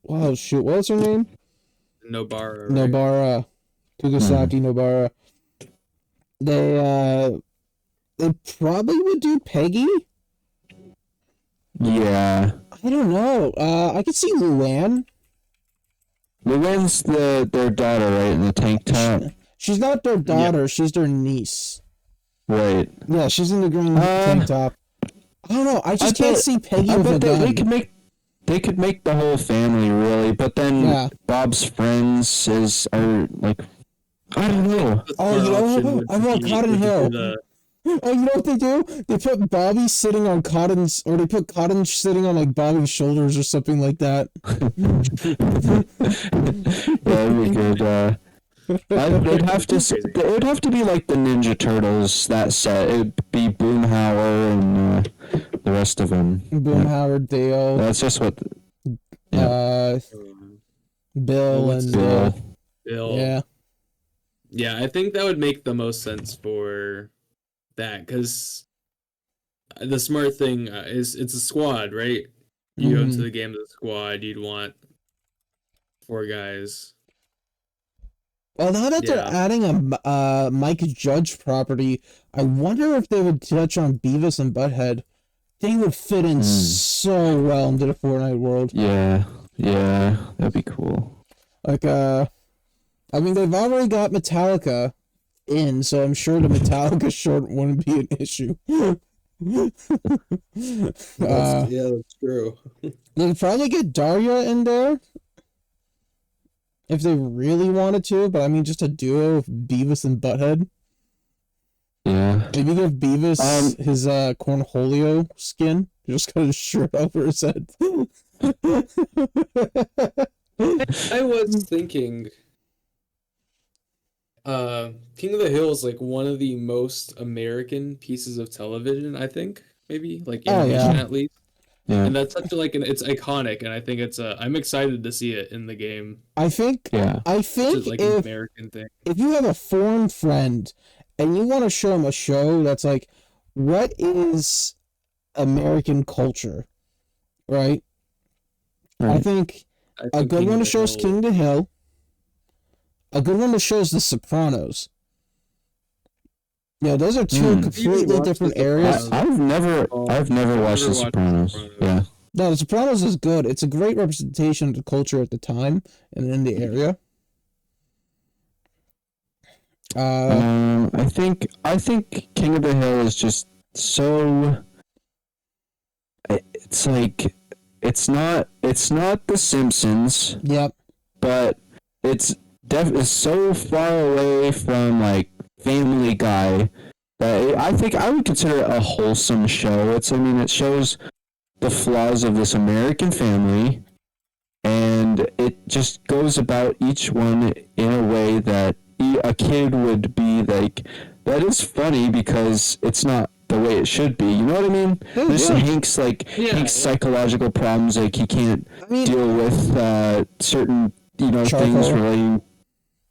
wow shoot, what was her name? Nobara. Right? Nobara, Kugasaki Nobara. They probably would do Peggy. Yeah. I don't know. I could see Luann. Luann's their daughter, right, in the tank top? She's not their daughter, she's their niece. Right. Yeah, she's in the green tank top. I don't know, I just can't see Peggy with a gun. They could make the whole family, really, but then Bob's friends are like, I don't know. Oh, you know, I want Cotton Hill. Oh, you know what they do? They put Bobby sitting on Cotton's, or they put Cotton sitting on like Bobby's shoulders or something like that. Yeah, that'd be good. It would have to be like the Ninja Turtles, that set. It'd be Boomhauer and the rest of them. Boomhauer, Dale. That's just what. Bill and Bill. Yeah. Yeah, I think that would make the most sense for that, because the smart thing is it's a squad, right? You go into the game as a squad, you'd want 4 guys. Well, now that they're adding a Mike Judge property, I wonder if they would touch on Beavis and Butthead. They would fit in so well into the Fortnite world. Yeah, that'd be cool. Like, I mean, they've already got Metallica in, so I'm sure the Metallica short wouldn't be an issue. That's true. They'd probably get Daria in there if they really wanted to, but I mean, just a duo of Beavis and Butthead. Yeah. Maybe give Beavis his Cornholio skin. Just got his shirt over his head. I was thinking King of the Hill is like one of the most American pieces of television, I think, maybe, like animation at least. Yeah. And that's such it's iconic, and I think I'm excited to see it in the game. I think like an American thing. If you have a foreign friend and you want to show them a show that's like, what is American culture, right? I think a good one to show is King of the Hill. A good one to show is The Sopranos. Yeah, those are two completely different areas. I've never watched The Sopranos. Yeah. No, The Sopranos is good. It's a great representation of the culture at the time and in the area. I think King of the Hill is just so. It's like it's not The Simpsons. Yep. But it's so far away from like Family Guy that I think I would consider it a wholesome show. It shows the flaws of this American family, and it just goes about each one in a way that a kid would be like, that is funny because it's not the way it should be. You know what I mean? There's Hank's psychological problems, like he can't deal with certain things relating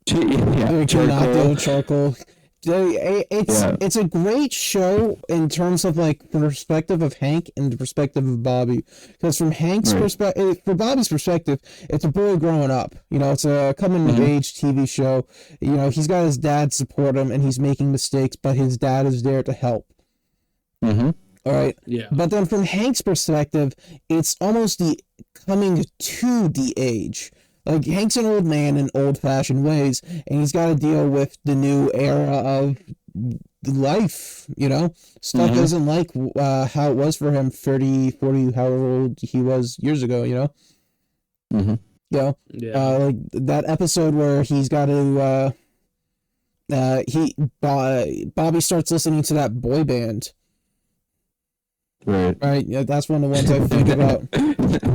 to charcoal. It's a great show in terms of like the perspective of Hank and the perspective of Bobby, because from Hank's perspective, for Bobby's perspective, it's a boy growing up. It's a coming of age TV show. He's got his dad support him and he's making mistakes, but his dad is there to help. All right. Yeah. But then from Hank's perspective, it's almost the coming to the age. Like, Hank's an old man in old-fashioned ways, and he's got to deal with the new era of life, Stuff isn't like how it was for him 30, 40, however old he was years ago, Yeah. Like, that episode where he's got to, Bobby starts listening to that boy band. Right, yeah, that's one of the ones I think about.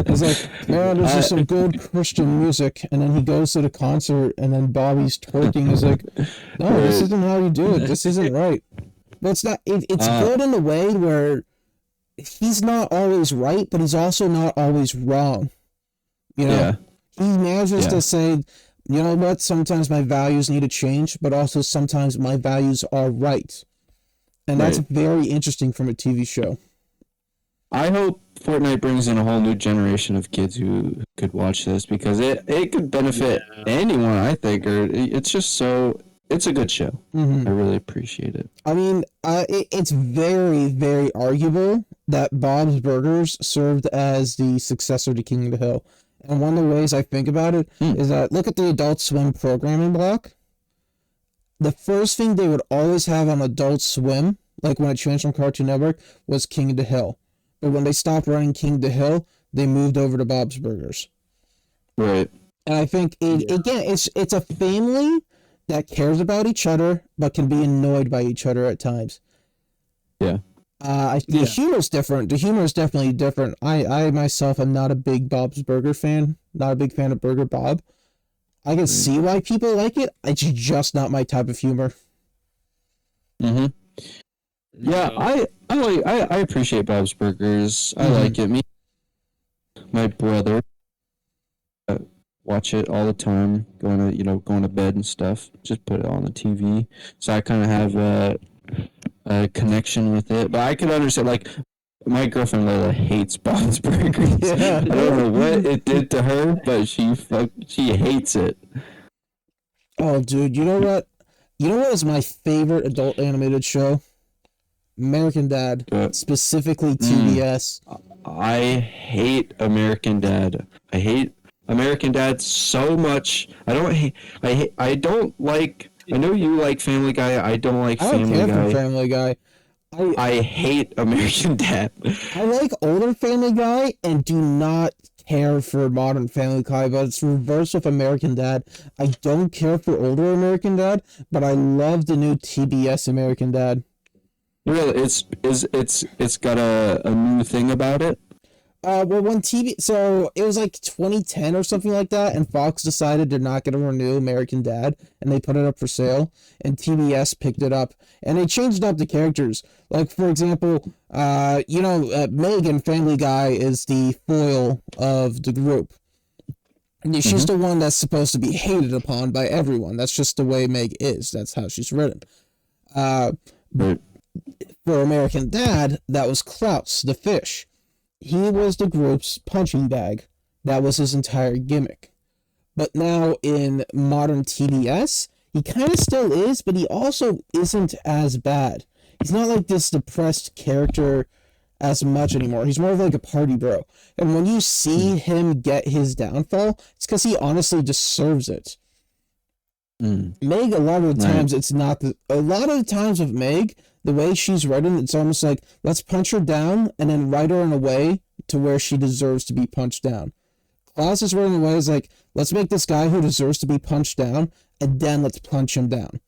It's like, man, this is some good Christian music, and then he goes to the concert, and then Bobby's twerking. Is like, no, this isn't how you do it. This isn't right. But it's not. It's good in a way where he's not always right, but he's also not always wrong. He manages to say, you know what? Sometimes my values need to change, but also sometimes my values are right, and that's very interesting from a TV show. I hope Fortnite brings in a whole new generation of kids who could watch this, because it could benefit anyone, I think, or it's a good show. I really appreciate it. I mean, it's very, very arguable that Bob's Burgers served as the successor to King of the Hill. And one of the ways I think about it is that, look at the Adult Swim programming block. The first thing they would always have on Adult Swim, like when it changed from Cartoon Network, was King of the Hill. But when they stopped running King of the Hill, they moved over to Bob's Burgers. Right. And I think, it's a family that cares about each other, but can be annoyed by each other at times. Yeah. The humor's different. The humor is definitely different. I myself am not a big Bob's Burger fan. Not a big fan of Burger Bob. I can see why people like it. It's just not my type of humor. Yeah, I appreciate Bob's Burgers. I like it. My brother watch it all the time, going to bed and stuff. Just put it on the TV, so I kind of have a connection with it. But I can understand, like, my girlfriend Layla hates Bob's Burgers. I don't know what it did to her, but she hates it. Oh, dude, you know what? You know what is my favorite adult animated show? American Dad, specifically TBS. I hate American Dad. I hate American Dad so much. I don't like. I know you like Family Guy. I don't like Family Guy. I don't care for Family Guy. I hate American Dad. I like older Family Guy and do not care for modern Family Guy, but it's reverse with American Dad. I don't care for older American Dad, but I love the new TBS American Dad. Really, it's got a new thing about it. Well, so it was like 2010 or something like that, and Fox decided they're not going to renew American Dad, and they put it up for sale, and TBS picked it up, and they changed up the characters. Like, for example, Meg in Family Guy is the foil of the group. And she's the one that's supposed to be hated upon by everyone. That's just the way Meg is. That's how she's written. For American Dad, that was Klaus, the fish. He was the group's punching bag. That was his entire gimmick. But now in modern TBS, he kind of still is, but he also isn't as bad. He's not like this depressed character as much anymore. He's more of like a party bro. And when you see him get his downfall, it's because he honestly deserves it. Meg, a lot of the times, it's not the. A lot of the times with Meg, the way she's written, it's almost like, let's punch her down and then write her in a way to where she deserves to be punched down. Klaus is written in a way is like, let's make this guy who deserves to be punched down, and then let's punch him down.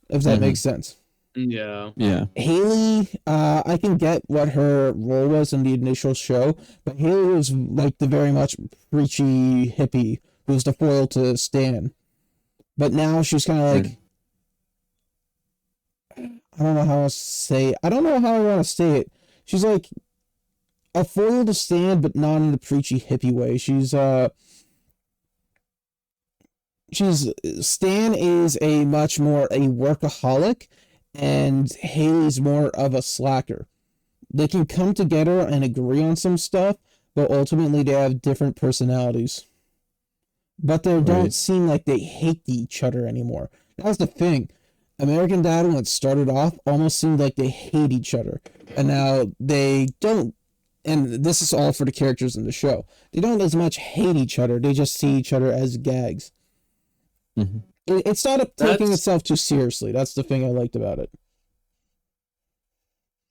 If that makes sense. Yeah. Haley, I can get what her role was in the initial show, but Haley was like the very much preachy hippie who was the foil to Stan. But now she's kind of like, I don't know how to say. I don't know how I want to say it. She's like a foil to Stan, but not in the preachy hippie way. She's Stan is a much more a workaholic, and Haley's more of a slacker. They can come together and agree on some stuff, but ultimately they have different personalities. But they don't seem like they hate each other anymore. That was the thing. American Dad, when it started off, almost seemed like they hate each other. And now they don't, and this is all for the characters in the show, they don't as much hate each other, they just see each other as gags. It's not taking itself too seriously. That's the thing I liked about it.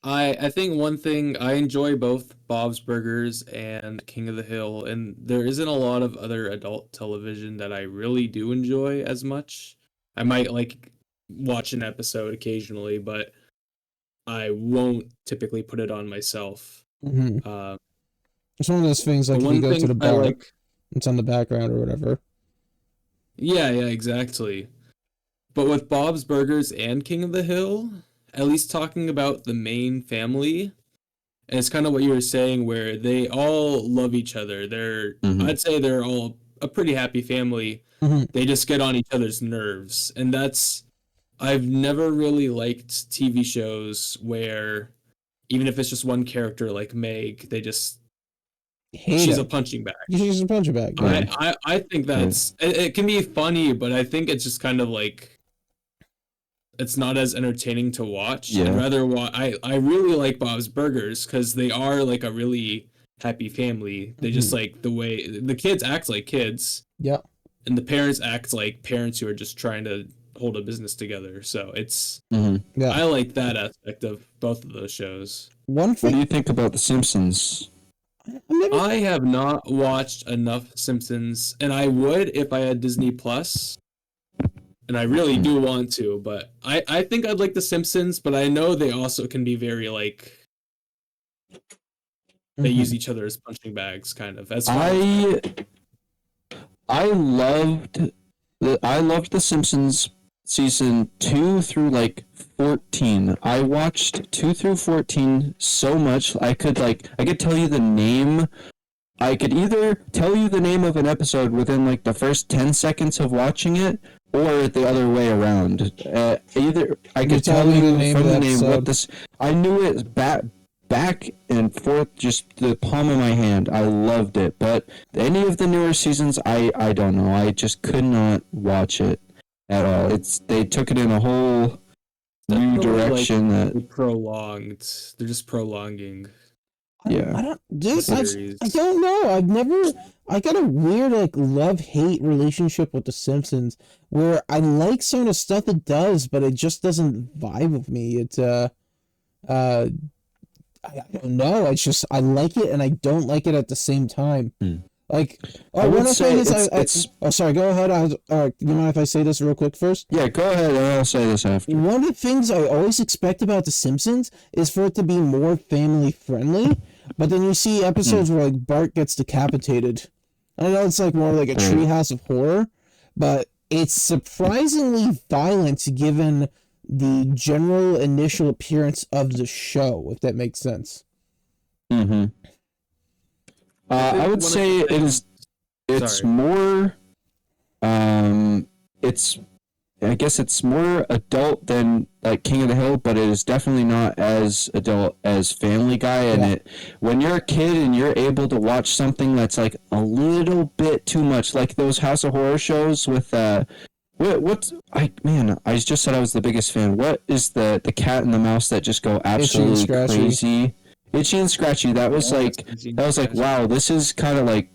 I think one thing, I enjoy both Bob's Burgers and King of the Hill, and there isn't a lot of other adult television that I really do enjoy as much. I might like watch an episode occasionally, but I won't typically put it on myself. It's one of those things like if you go to the bar, it's on the background or whatever. Yeah, exactly. But with Bob's Burgers and King of the Hill, at least talking about the main family, and it's kind of what you were saying, where they all love each other. I'd say they're all a pretty happy family. They just get on each other's nerves. And I've never really liked TV shows where, even if it's just one character like Meg, they just, she's a punching bag. She's a punching bag. Yeah. I think it can be funny, but I think it's just kind of like, it's not as entertaining to watch. Yeah. I'd rather I really like Bob's Burgers because they are like a really happy family. They just like the way the kids act like kids. Yeah. And the parents act like parents who are just trying to hold a business together. So it's I like that aspect of both of those shows. What do you think about The Simpsons? I have not watched enough Simpsons, and I would if I had Disney Plus. And I really do want to, but I think I'd like The Simpsons, but I know they also can be very, like, they use each other as punching bags, kind of. I loved The Simpsons season 2 through, like, 14. I watched 2 through 14 so much, I could tell you the name. I could either tell you the name of an episode within, like, the first 10 seconds of watching it, or the other way around. Either I could tell you from the name what this. I knew it back and forth, just the palm of my hand. I loved it, but any of the newer seasons, I don't know. I just could not watch it at all. They took it in a whole new direction that prolonged. They're just prolonging. Yeah. I don't know. I got a weird like love-hate relationship with The Simpsons where I like some of the stuff it does, but it just doesn't vibe with me. I don't know. It's just I like it and I don't like it at the same time. Like, sorry, go ahead. You mind if I say this real quick first? Yeah, go ahead and I'll say this after. One of the things I always expect about The Simpsons is for it to be more family friendly, but then you see episodes where like Bart gets decapitated. I know it's like more like a treehouse of horror, but it's surprisingly violent given the general initial appearance of the show, if that makes sense. I would say it's more, it's I guess it's more adult than like King of the Hill, but it is definitely not as adult as Family Guy. And Yeah. when you're a kid and you're able to watch something that's like a little bit too much, like those House of Horror shows with I just said I was the biggest fan. What is the cat and the mouse that just go Itchy and absolutely Scratchy. crazy? Itchy and Scratchy. That was like wow, this is kind of like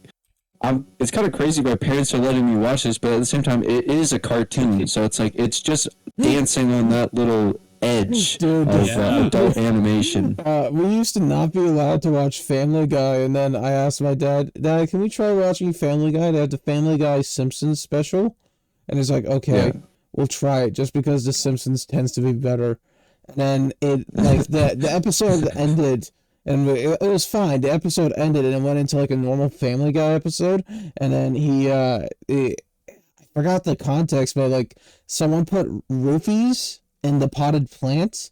it's kind of crazy my parents are letting me watch this, but at the same time, it is a cartoon, so it's like it's just dancing on that little edge Dude, of Yeah. adult animation. We used to not be allowed to watch Family Guy, and then I asked my dad, "Dad, can we try watching Family Guy?" They had the Family Guy Simpsons special, and he's like, "Okay, Yeah. we'll try it," just because the Simpsons tends to be better. And then the episode ended, and it was fine. The episode ended, and it went into like a normal Family Guy episode, and then I forgot the context, but like someone put roofies in the potted plants,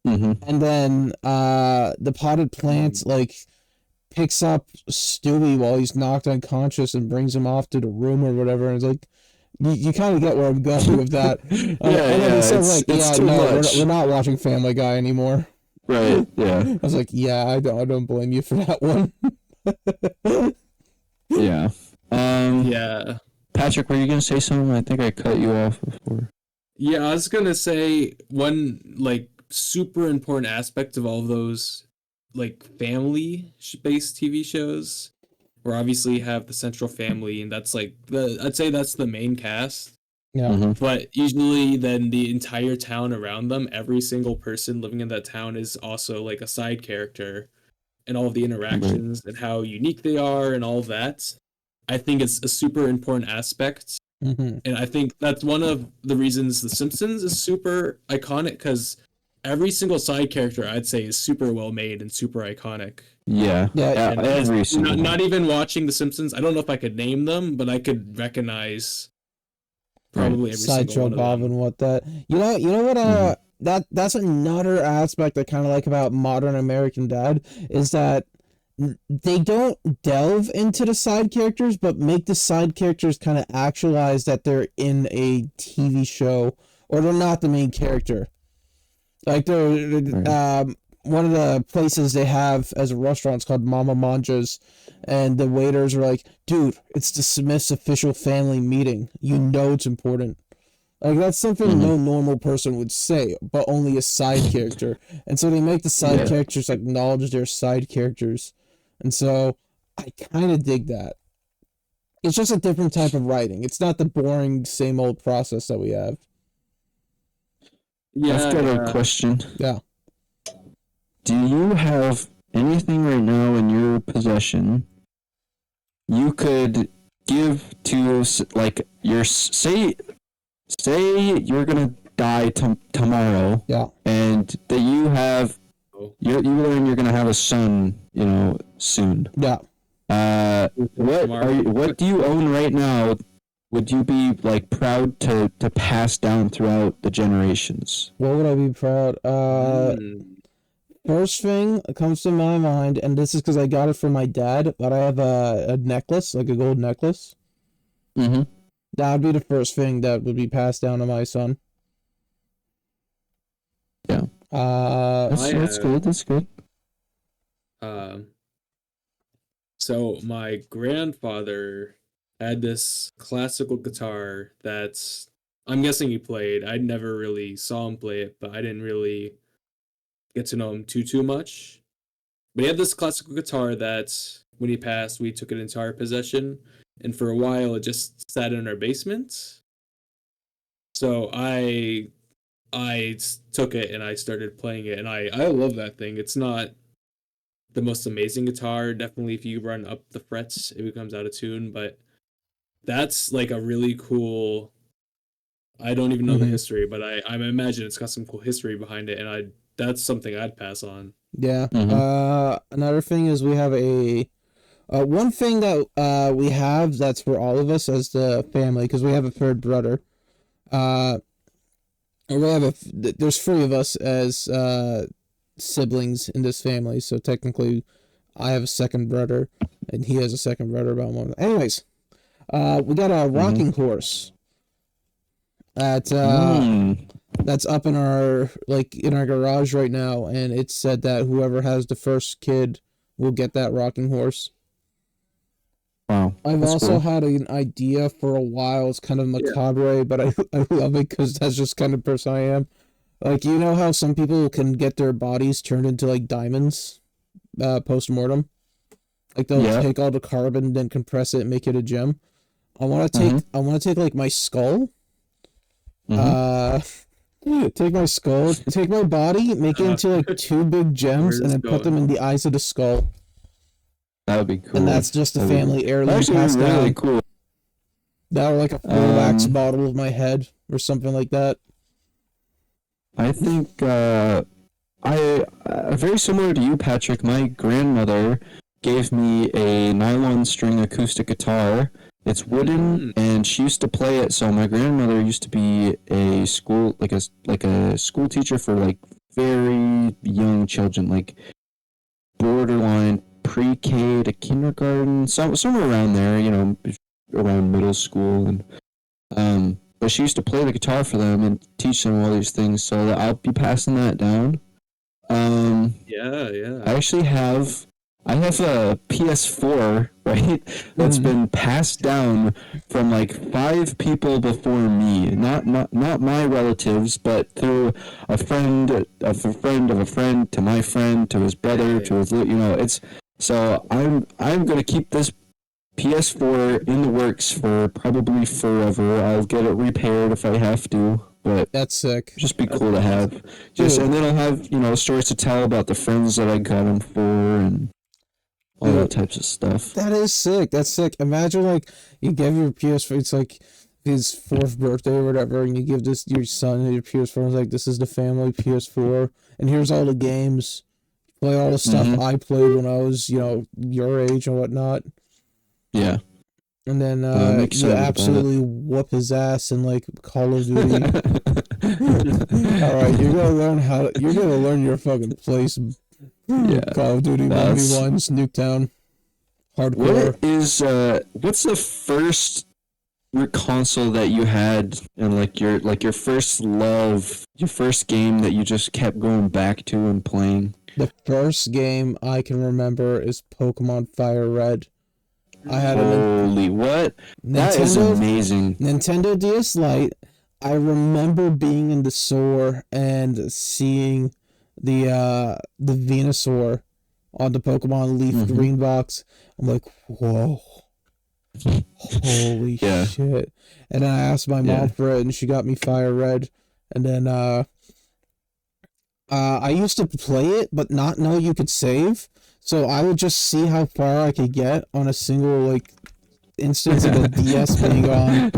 Mm-hmm. and then the potted plant like picks up Stewie while he's knocked unconscious and brings him off to the room or whatever, and it's like you kind of get where I'm going with that. And then he said like, it's yeah, too no, much. we're not watching Family Guy anymore. Right? Yeah, I was like, yeah, I don't blame you for that one. yeah. Yeah. Patrick, were you gonna say something? I think I cut you off before. Yeah, I was gonna say one like super important aspect of all of those like family-based TV shows, where obviously you have the central family, and that's like I'd say that's the main cast. Yeah. Mm-hmm. But usually then the entire town around them, every single person living in that town is also like a side character, and all of the interactions and how unique they are and all of that. I think it's a super important aspect. Mm-hmm. And I think that's one of the reasons The Simpsons is super iconic, because every single side character I'd say is super well made and super iconic. Yeah, Yeah, And every single not even watching The Simpsons, I don't know if I could name them, but I could recognize probably every single Sideshow one of Bob them. and what that. You know what? That's another aspect I kind of like about modern American Dad is that they don't delve into the side characters, but make the side characters kind of actualize that they're in a TV show or they're not the main character. Like one of the places they have as a restaurant is called Mama Manja's, and the waiters are like, "Dude, it's the Smiths' official family meeting. You know it's important." Like that's something no normal person would say, but only a side character. And so they make the side characters acknowledge their side characters. And so I kind of dig that. It's just a different type of writing. It's not the boring same old process that we have. I've got a question. Yeah. Do you have anything right now in your possession you could give to like your say you're gonna die tomorrow, Yeah. and that you have you learn you're gonna have a son, soon. Yeah. What do you own right now? Would you be like proud to pass down throughout the generations? What would I be proud? First thing that comes to my mind, and this is because I got it from my dad, but I have a necklace, like a gold necklace. Mm-hmm. That would be the first thing that would be passed down to my son. Yeah. That's good. That's good. So my grandfather had this classical guitar that I'm guessing he played. I never really saw him play it, but I didn't really get to know him too much. But he had this classical guitar that when he passed, we took it into our possession, and for a while it just sat in our basement. So I took it and I started playing it, and I love that thing. It's not the most amazing guitar. Definitely if you run up the frets, it becomes out of tune, but that's like a really cool, I don't even know the history, but I imagine it's got some cool history behind it, and that's something I'd pass on. Yeah. Another thing is we have one thing that we have that's for all of us as the family, because we have a third brother. Or we have there's three of us as siblings in this family, so technically I have a second brother and he has a second brother about one. Anyways, we got a rocking horse. at that's up in our garage right now, and it said that whoever has the first kid will get that rocking horse. Wow. I've That's also cool. had an idea for a while. It's kind of macabre, but I love it because that's just kind of person I am. Like, you know how some people can get their bodies turned into like diamonds post-mortem? Like they'll Yeah. take all the carbon, then compress it and make it a gem. Mhm. I want to take like my skull, Mhm. take my skull, take my body, make it into like two big gems, Where's and this then put them going? in the eyes of the skull. That would be cool. And that's just a That'd be family heirloom actually passed really down. cool. That or like a full wax Um, bottle of my head or something like that. I think very similar to you, Patrick. My grandmother gave me a nylon string acoustic guitar. It's wooden, Mm, and she used to play it. So my grandmother used to be a school like a school teacher for like very young children, like borderline pre-K to kindergarten, somewhere around there. You know, around middle school, and but she used to play the guitar for them and teach them all these things. So that I'll be passing that down. yeah, yeah. I actually I have a PS4, right? That's Mhm. been passed down from like 5 people before me. Not my relatives, but through a friend of a friend of a friend to my friend to his brother to Dang. his it's so I'm gonna keep this PS4 in the works for probably forever. I'll get it repaired if I have to, but That's sick. just be That's cool to have. awesome. And Dude, then I'll have, stories to tell about the friends that I got them for and all that dude, types of stuff. that is sick. That's sick. Imagine like you give your PS4, it's like his fourth birthday or whatever, and you give this your son your PS4. And it's like this is the family PS4, and here's all the games. Play all the stuff Mm-hmm. I played when I was, your age and whatnot. Yeah. And then I'm you excited about absolutely whoop his ass in like Call of Duty. All right, you're gonna learn your fucking place. Yeah. Call of Duty That's 1v1s, Nuketown, hardcore. what's the first console that you had and like your first love, your first game that you just kept going back to and playing? The first game I can remember is Pokemon Fire Red. I had a Holy what? That is Nintendo amazing. Nintendo DS Lite. I remember being in the store and seeing the Venusaur on the Pokemon Leaf Mm-hmm. Green box. I'm like, whoa, holy Yeah. shit! And then I asked my mom Yeah. for it, and she got me Fire Red. And then I used to play it, but not know you could save. So I would just see how far I could get on a single like instance of the DS being on.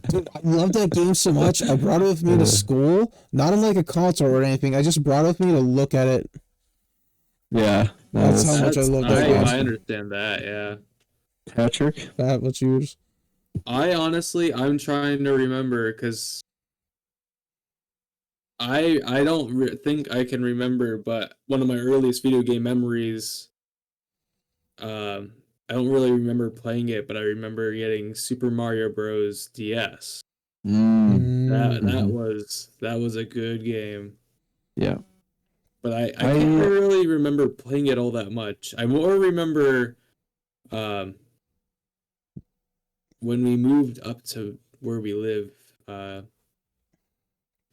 Dude, I love that game so much. I brought it with me to school, not in like a console or anything. I just brought it with me to look at it. Yeah. That's how much I That's love that's that I game. I awesome. understand that, yeah. Patrick? Fat, what's yours? I'm trying to remember because I don't think I can remember, but one of my earliest video game memories, I don't really remember playing it, but I remember getting Super Mario Bros. DS. That Mm, that Mm-hmm. was that was a good game, Yeah. but I can't I really remember playing it all that much. I more remember um, when we moved up to where we live, uh,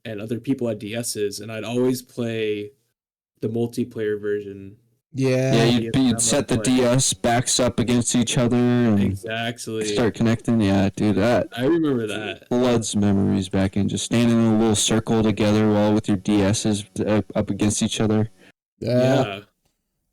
and other people had DSs, and I'd always play the multiplayer version. Yeah, yeah, you'd DS set the multiplayer. DS backs up against each other and Exactly. start connecting. Yeah, dude, that I remember that. floods memories back in just standing in a little circle together while with your DSs up against each other. yeah. Yeah.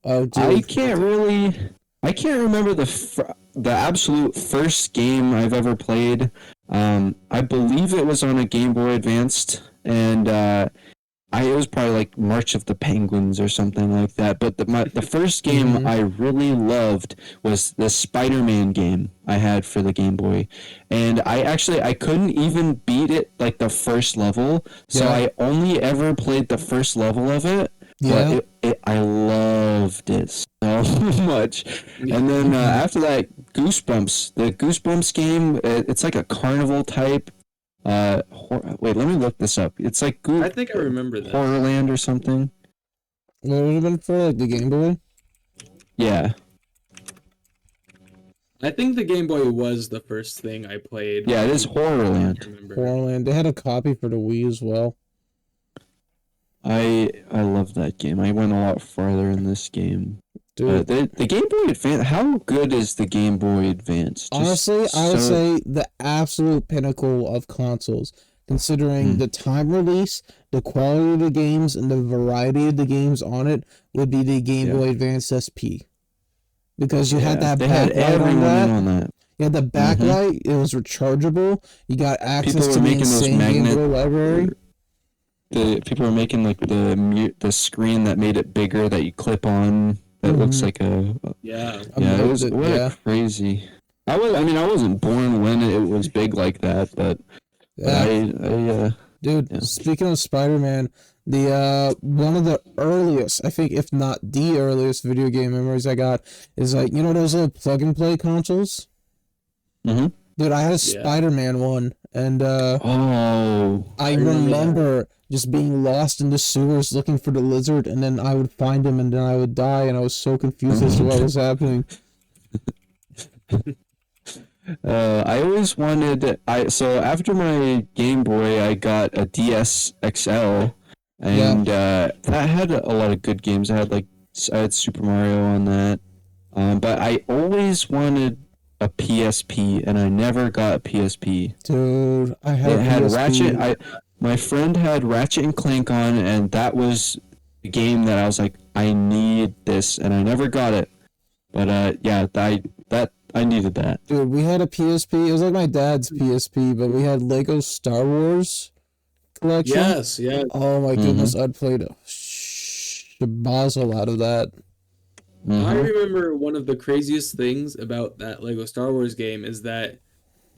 Oh, I dude. can't remember the absolute first game I've ever played. I believe it was on a Game Boy Advanced, and it was probably like March of the Penguins or something like that. But the first game Mhm. I really loved was the Spider-Man game I had for the Game Boy, and I couldn't even beat it like the first level, so Yeah. I only ever played the first level of it. Yeah. But I loved it so much. And then after that, the Goosebumps game, it's like a carnival type Wait, let me look this up. It's like I think I remember that. Horrorland or something. What would have been for like the Game Boy? Yeah. I think the Game Boy was the first thing I played. Yeah, it is Horrorland. Horrorland. They had a copy for the Wii as well. I love that game. I went a lot farther in this game. Dude, The Game Boy Advance. How good is the Game Boy Advance? honestly, I would say the absolute pinnacle of consoles, considering the time release, the quality of the games, and the variety of the games on it, would be the Game Boy Advance SP. Because you had that backlight on that. You had the backlight. It was rechargeable. You got access to the insane Game Boy library. People were making like the screen that made it bigger that you clip on. That looks like a it was crazy. I wasn't born when it was big like that, but Speaking of Spider-Man, the one of the earliest, I think, if not the earliest video game memories I got is like, you know those little plug and play consoles? Mm-hmm. Dude, I had a Spider-Man one, and I remember just being lost in the sewers looking for the lizard, and then I would find him, and then I would die, and I was so confused as to what was happening. I always wanted. So after my Game Boy, I got a DS XL, and that had a lot of good games. I had Super Mario on that, but I always wanted a PSP, and I never got a PSP. Dude, I had Ratchet. My friend had Ratchet and Clank on, and that was the game that I was like, I need this, and I never got it. But I needed that. Dude, we had a PSP. It was like my dad's PSP, but we had Lego Star Wars collection. Yes. Oh my goodness, I'd played a shabazzle out of that. I remember one of the craziest things about that Lego Star Wars game is that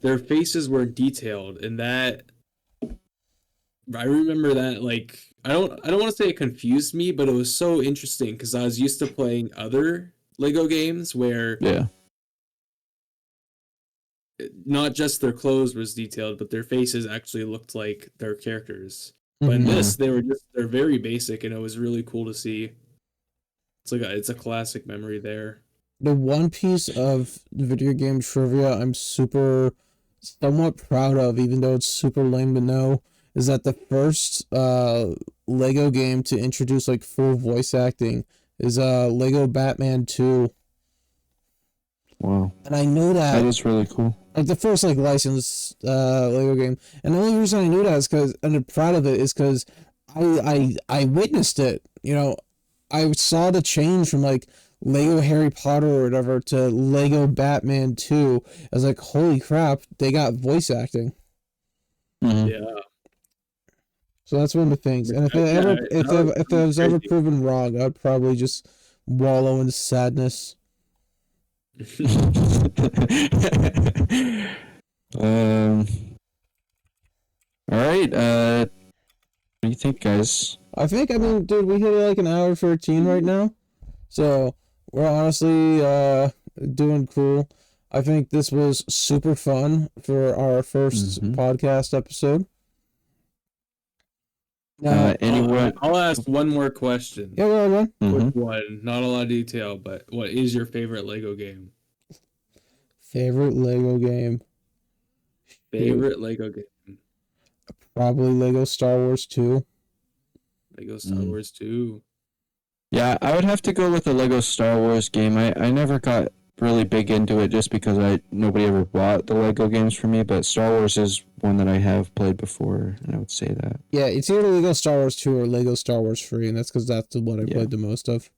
their faces were detailed, and that I remember that, like, I don't want to say it confused me, but it was so interesting because I was used to playing other Lego games where not just their clothes was detailed, but their faces actually looked like their characters. But in this, they're very basic, and it was really cool to see. It's a classic memory there. The one piece of video game trivia I'm somewhat proud of, even though it's super lame to know, is that the first Lego game to introduce like full voice acting is Lego Batman 2. Wow. And I know that is really cool. Like the first like licensed Lego game. And the only reason I knew that is because, and I'm proud of it, is because I witnessed it. You know, I saw the change from like Lego Harry Potter or whatever to Lego Batman 2. I was like, holy crap, they got voice acting. Yeah. So that's one of the things. And if I was ever proven wrong, I'd probably just wallow in sadness. All right. What do you think, guys? I mean, dude, we hit like an hour 13 right now. So we're honestly doing cool. I think this was super fun for our first podcast episode. Now, I'll ask one more question. Yeah, go on. Quick one, not a lot of detail, but what is your favorite Lego game? Favorite Lego game? Lego game? Probably Lego Star Wars 2. Lego Star Wars 2. Yeah, I would have to go with the Lego Star Wars game. I never got really big into it just because nobody ever bought the Lego games for me, but Star Wars is one that I have played before, and I would say that. Yeah, it's either Lego Star Wars 2 or Lego Star Wars 3, and that's because that's the one I played the most of.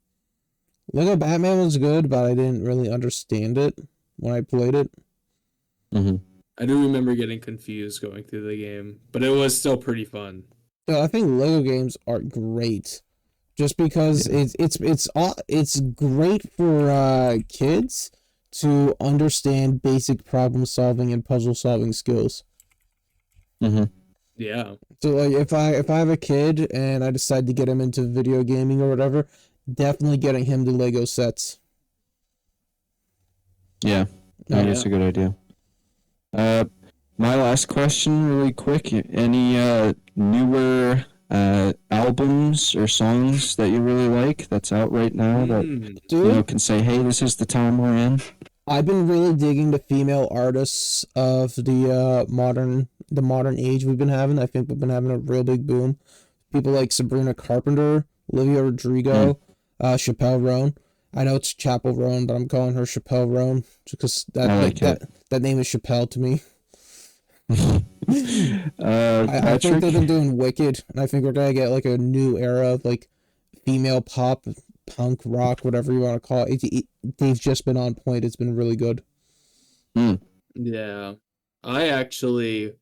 Lego Batman was good, but I didn't really understand it when I played it. I do remember getting confused going through the game, but it was still pretty fun. Yeah, I think Lego games are great, just because it's great for kids to understand basic problem solving and puzzle solving skills. Yeah. So like if I have a kid and I decide to get him into video gaming or whatever, definitely getting him the Lego sets. Yeah, that's a good idea. my last question, really quick. Any newer albums or songs that you really like that's out right now that Dude, can say, hey, this is the time we're in? I've been really digging the female artists of the modern age we've been having. I think we've been having a real big boom. People like Sabrina Carpenter, Olivia Mm, Rodrigo, Chappelle Roan. I know it's Chapel Roan, but I'm calling her Chappelle Roan just because I like it. that name is Chappelle to me. I think Patrick? they've been doing wicked, and I think we're gonna get like a new era of like female pop, punk, rock, whatever you want to call it. They've just been on point. It's been really good. Mm. Yeah. I actually,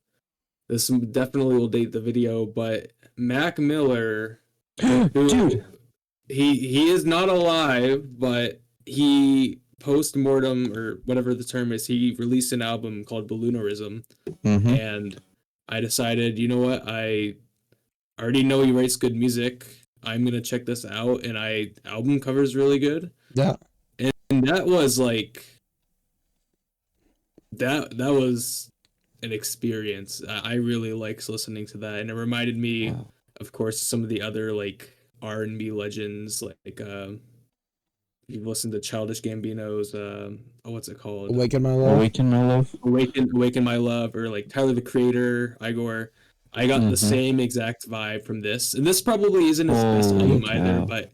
this definitely will date the video, but Mac Miller, who Dude. he is not alive, but he post-mortem or whatever the term is, he released an album called Balloonerism, Mm-hmm. and I decided, you know what, I already know he writes good music. I'm gonna check this out, and album cover's really good, Yeah, and that was like that was an experience. I really liked listening to that, and it reminded me, Wow. of course, some of the other like R&B legends, like you've listened to Childish Gambino's what's it called? Awaken My Love. Awaken My Love? Awaken My Love, or like Tyler the Creator, Igor. I got the Mm-hmm. same exact vibe from this, and this probably isn't his best Holy album either, cow. but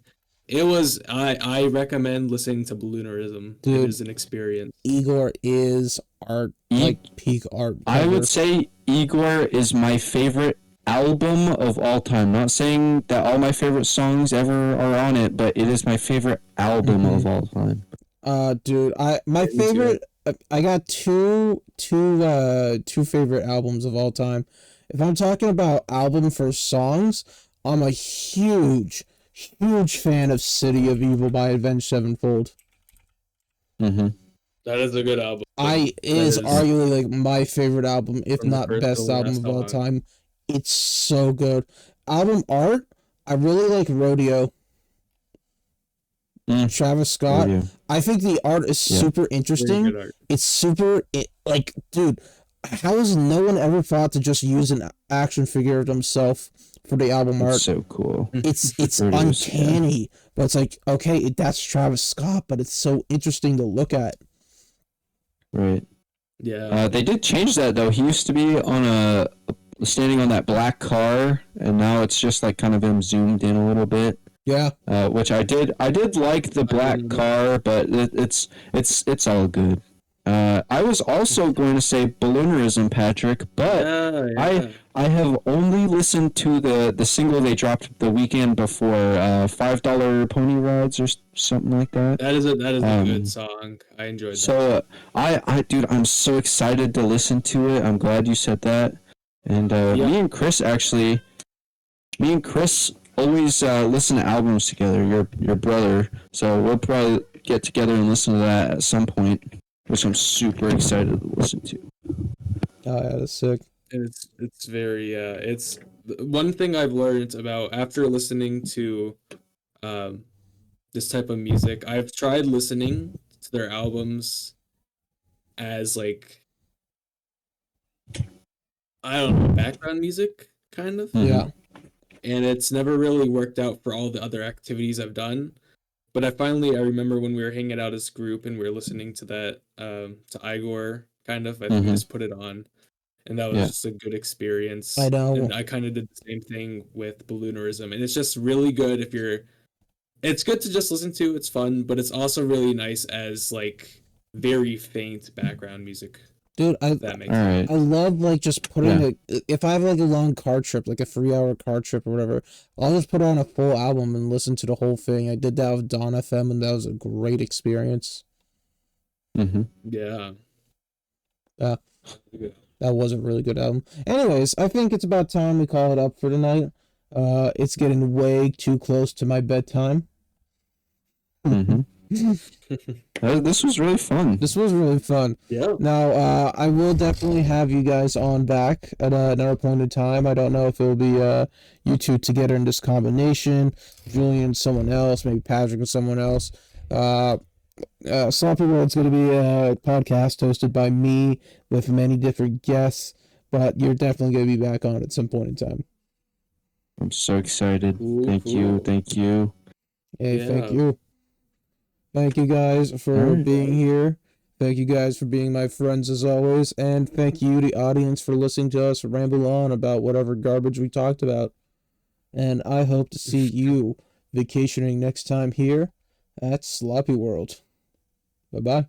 it was. I recommend listening to Balloonerism. It Dude, is an experience. Igor is art, like peak art. I Ever. would say Igor is my favorite album of all time. Not saying that all my favorite songs ever are on it, but it is my favorite album of all time. Dude, my favorite. I got two favorite albums of all time. If I'm talking about album for songs, I'm a huge fan of City of Evil by Avenged Sevenfold. Mm-hmm. That is a good album. It is arguably like my favorite album, if From the not first best to album last of all song. time. It's so good. Album art, I really like Rodeo. Travis Scott. Rodeo. I think the art is super Very interesting. good art. It's super like, dude, how has no one ever thought to just use an action figure of himself for the album art? It's so cool. It's Rodeo's, uncanny, but it's like, okay, that's Travis Scott, but it's so interesting to look at. Right. Yeah. They did change that though. He used to be on standing on that black car, and now it's just like kind of him zoomed in a little bit. Yeah. Which I did like the black car, but it's all good. I was also going to say Balloonerism, Patrick, but Yeah. I have only listened to the single they dropped the weekend before, $5 Pony Rides or something like that. That is a good song. I enjoyed that. So dude, I'm so excited to listen to it. I'm glad you said that. And me and Chris always listen to albums together. Your brother, so we'll probably get together and listen to that at some point, which I'm super excited to listen to. Oh yeah, that's sick. It's very it's one thing I've learned about after listening to this type of music. I've tried listening to their albums as like, I don't know, background music kind of. Yeah. And it's never really worked out for all the other activities I've done. But I remember when we were hanging out as a group and we were listening to that to Igor kind of. I think we just put it on, and that was just a good experience. I know. And I kind of did the same thing with Balloonerism, and it's just really good if you're. It's good to just listen to. It's fun, but it's also really nice as like very faint background music. Dude, That makes sense. I love like just putting if I have like a long car trip, like a 3-hour car trip or whatever, I'll just put on a full album and listen to the whole thing. I did that with Dawn FM, and that was a great experience. Mm-hmm. Yeah. That was a really good album. Anyways, I think it's about time we call it up for tonight. It's getting way too close to my bedtime. Mm-hmm. This was really fun. This was really fun. Yeah. Now, I will definitely have you guys on back at another point in time. I don't know if it'll be you two together in this combination, Julian, someone else, maybe Patrick and someone else. Sloppy World's going to be a podcast hosted by me with many different guests, but you're definitely going to be back on at some point in time. I'm so excited. Cool, Thank you. cool. Thank you. Hey, thank Yeah. you. Thank you guys for Alright. being here. Thank you guys for being my friends as always. And thank you, the audience, for listening to us ramble on about whatever garbage we talked about. And I hope to see you vacationing next time here at Sloppy World. Bye-bye.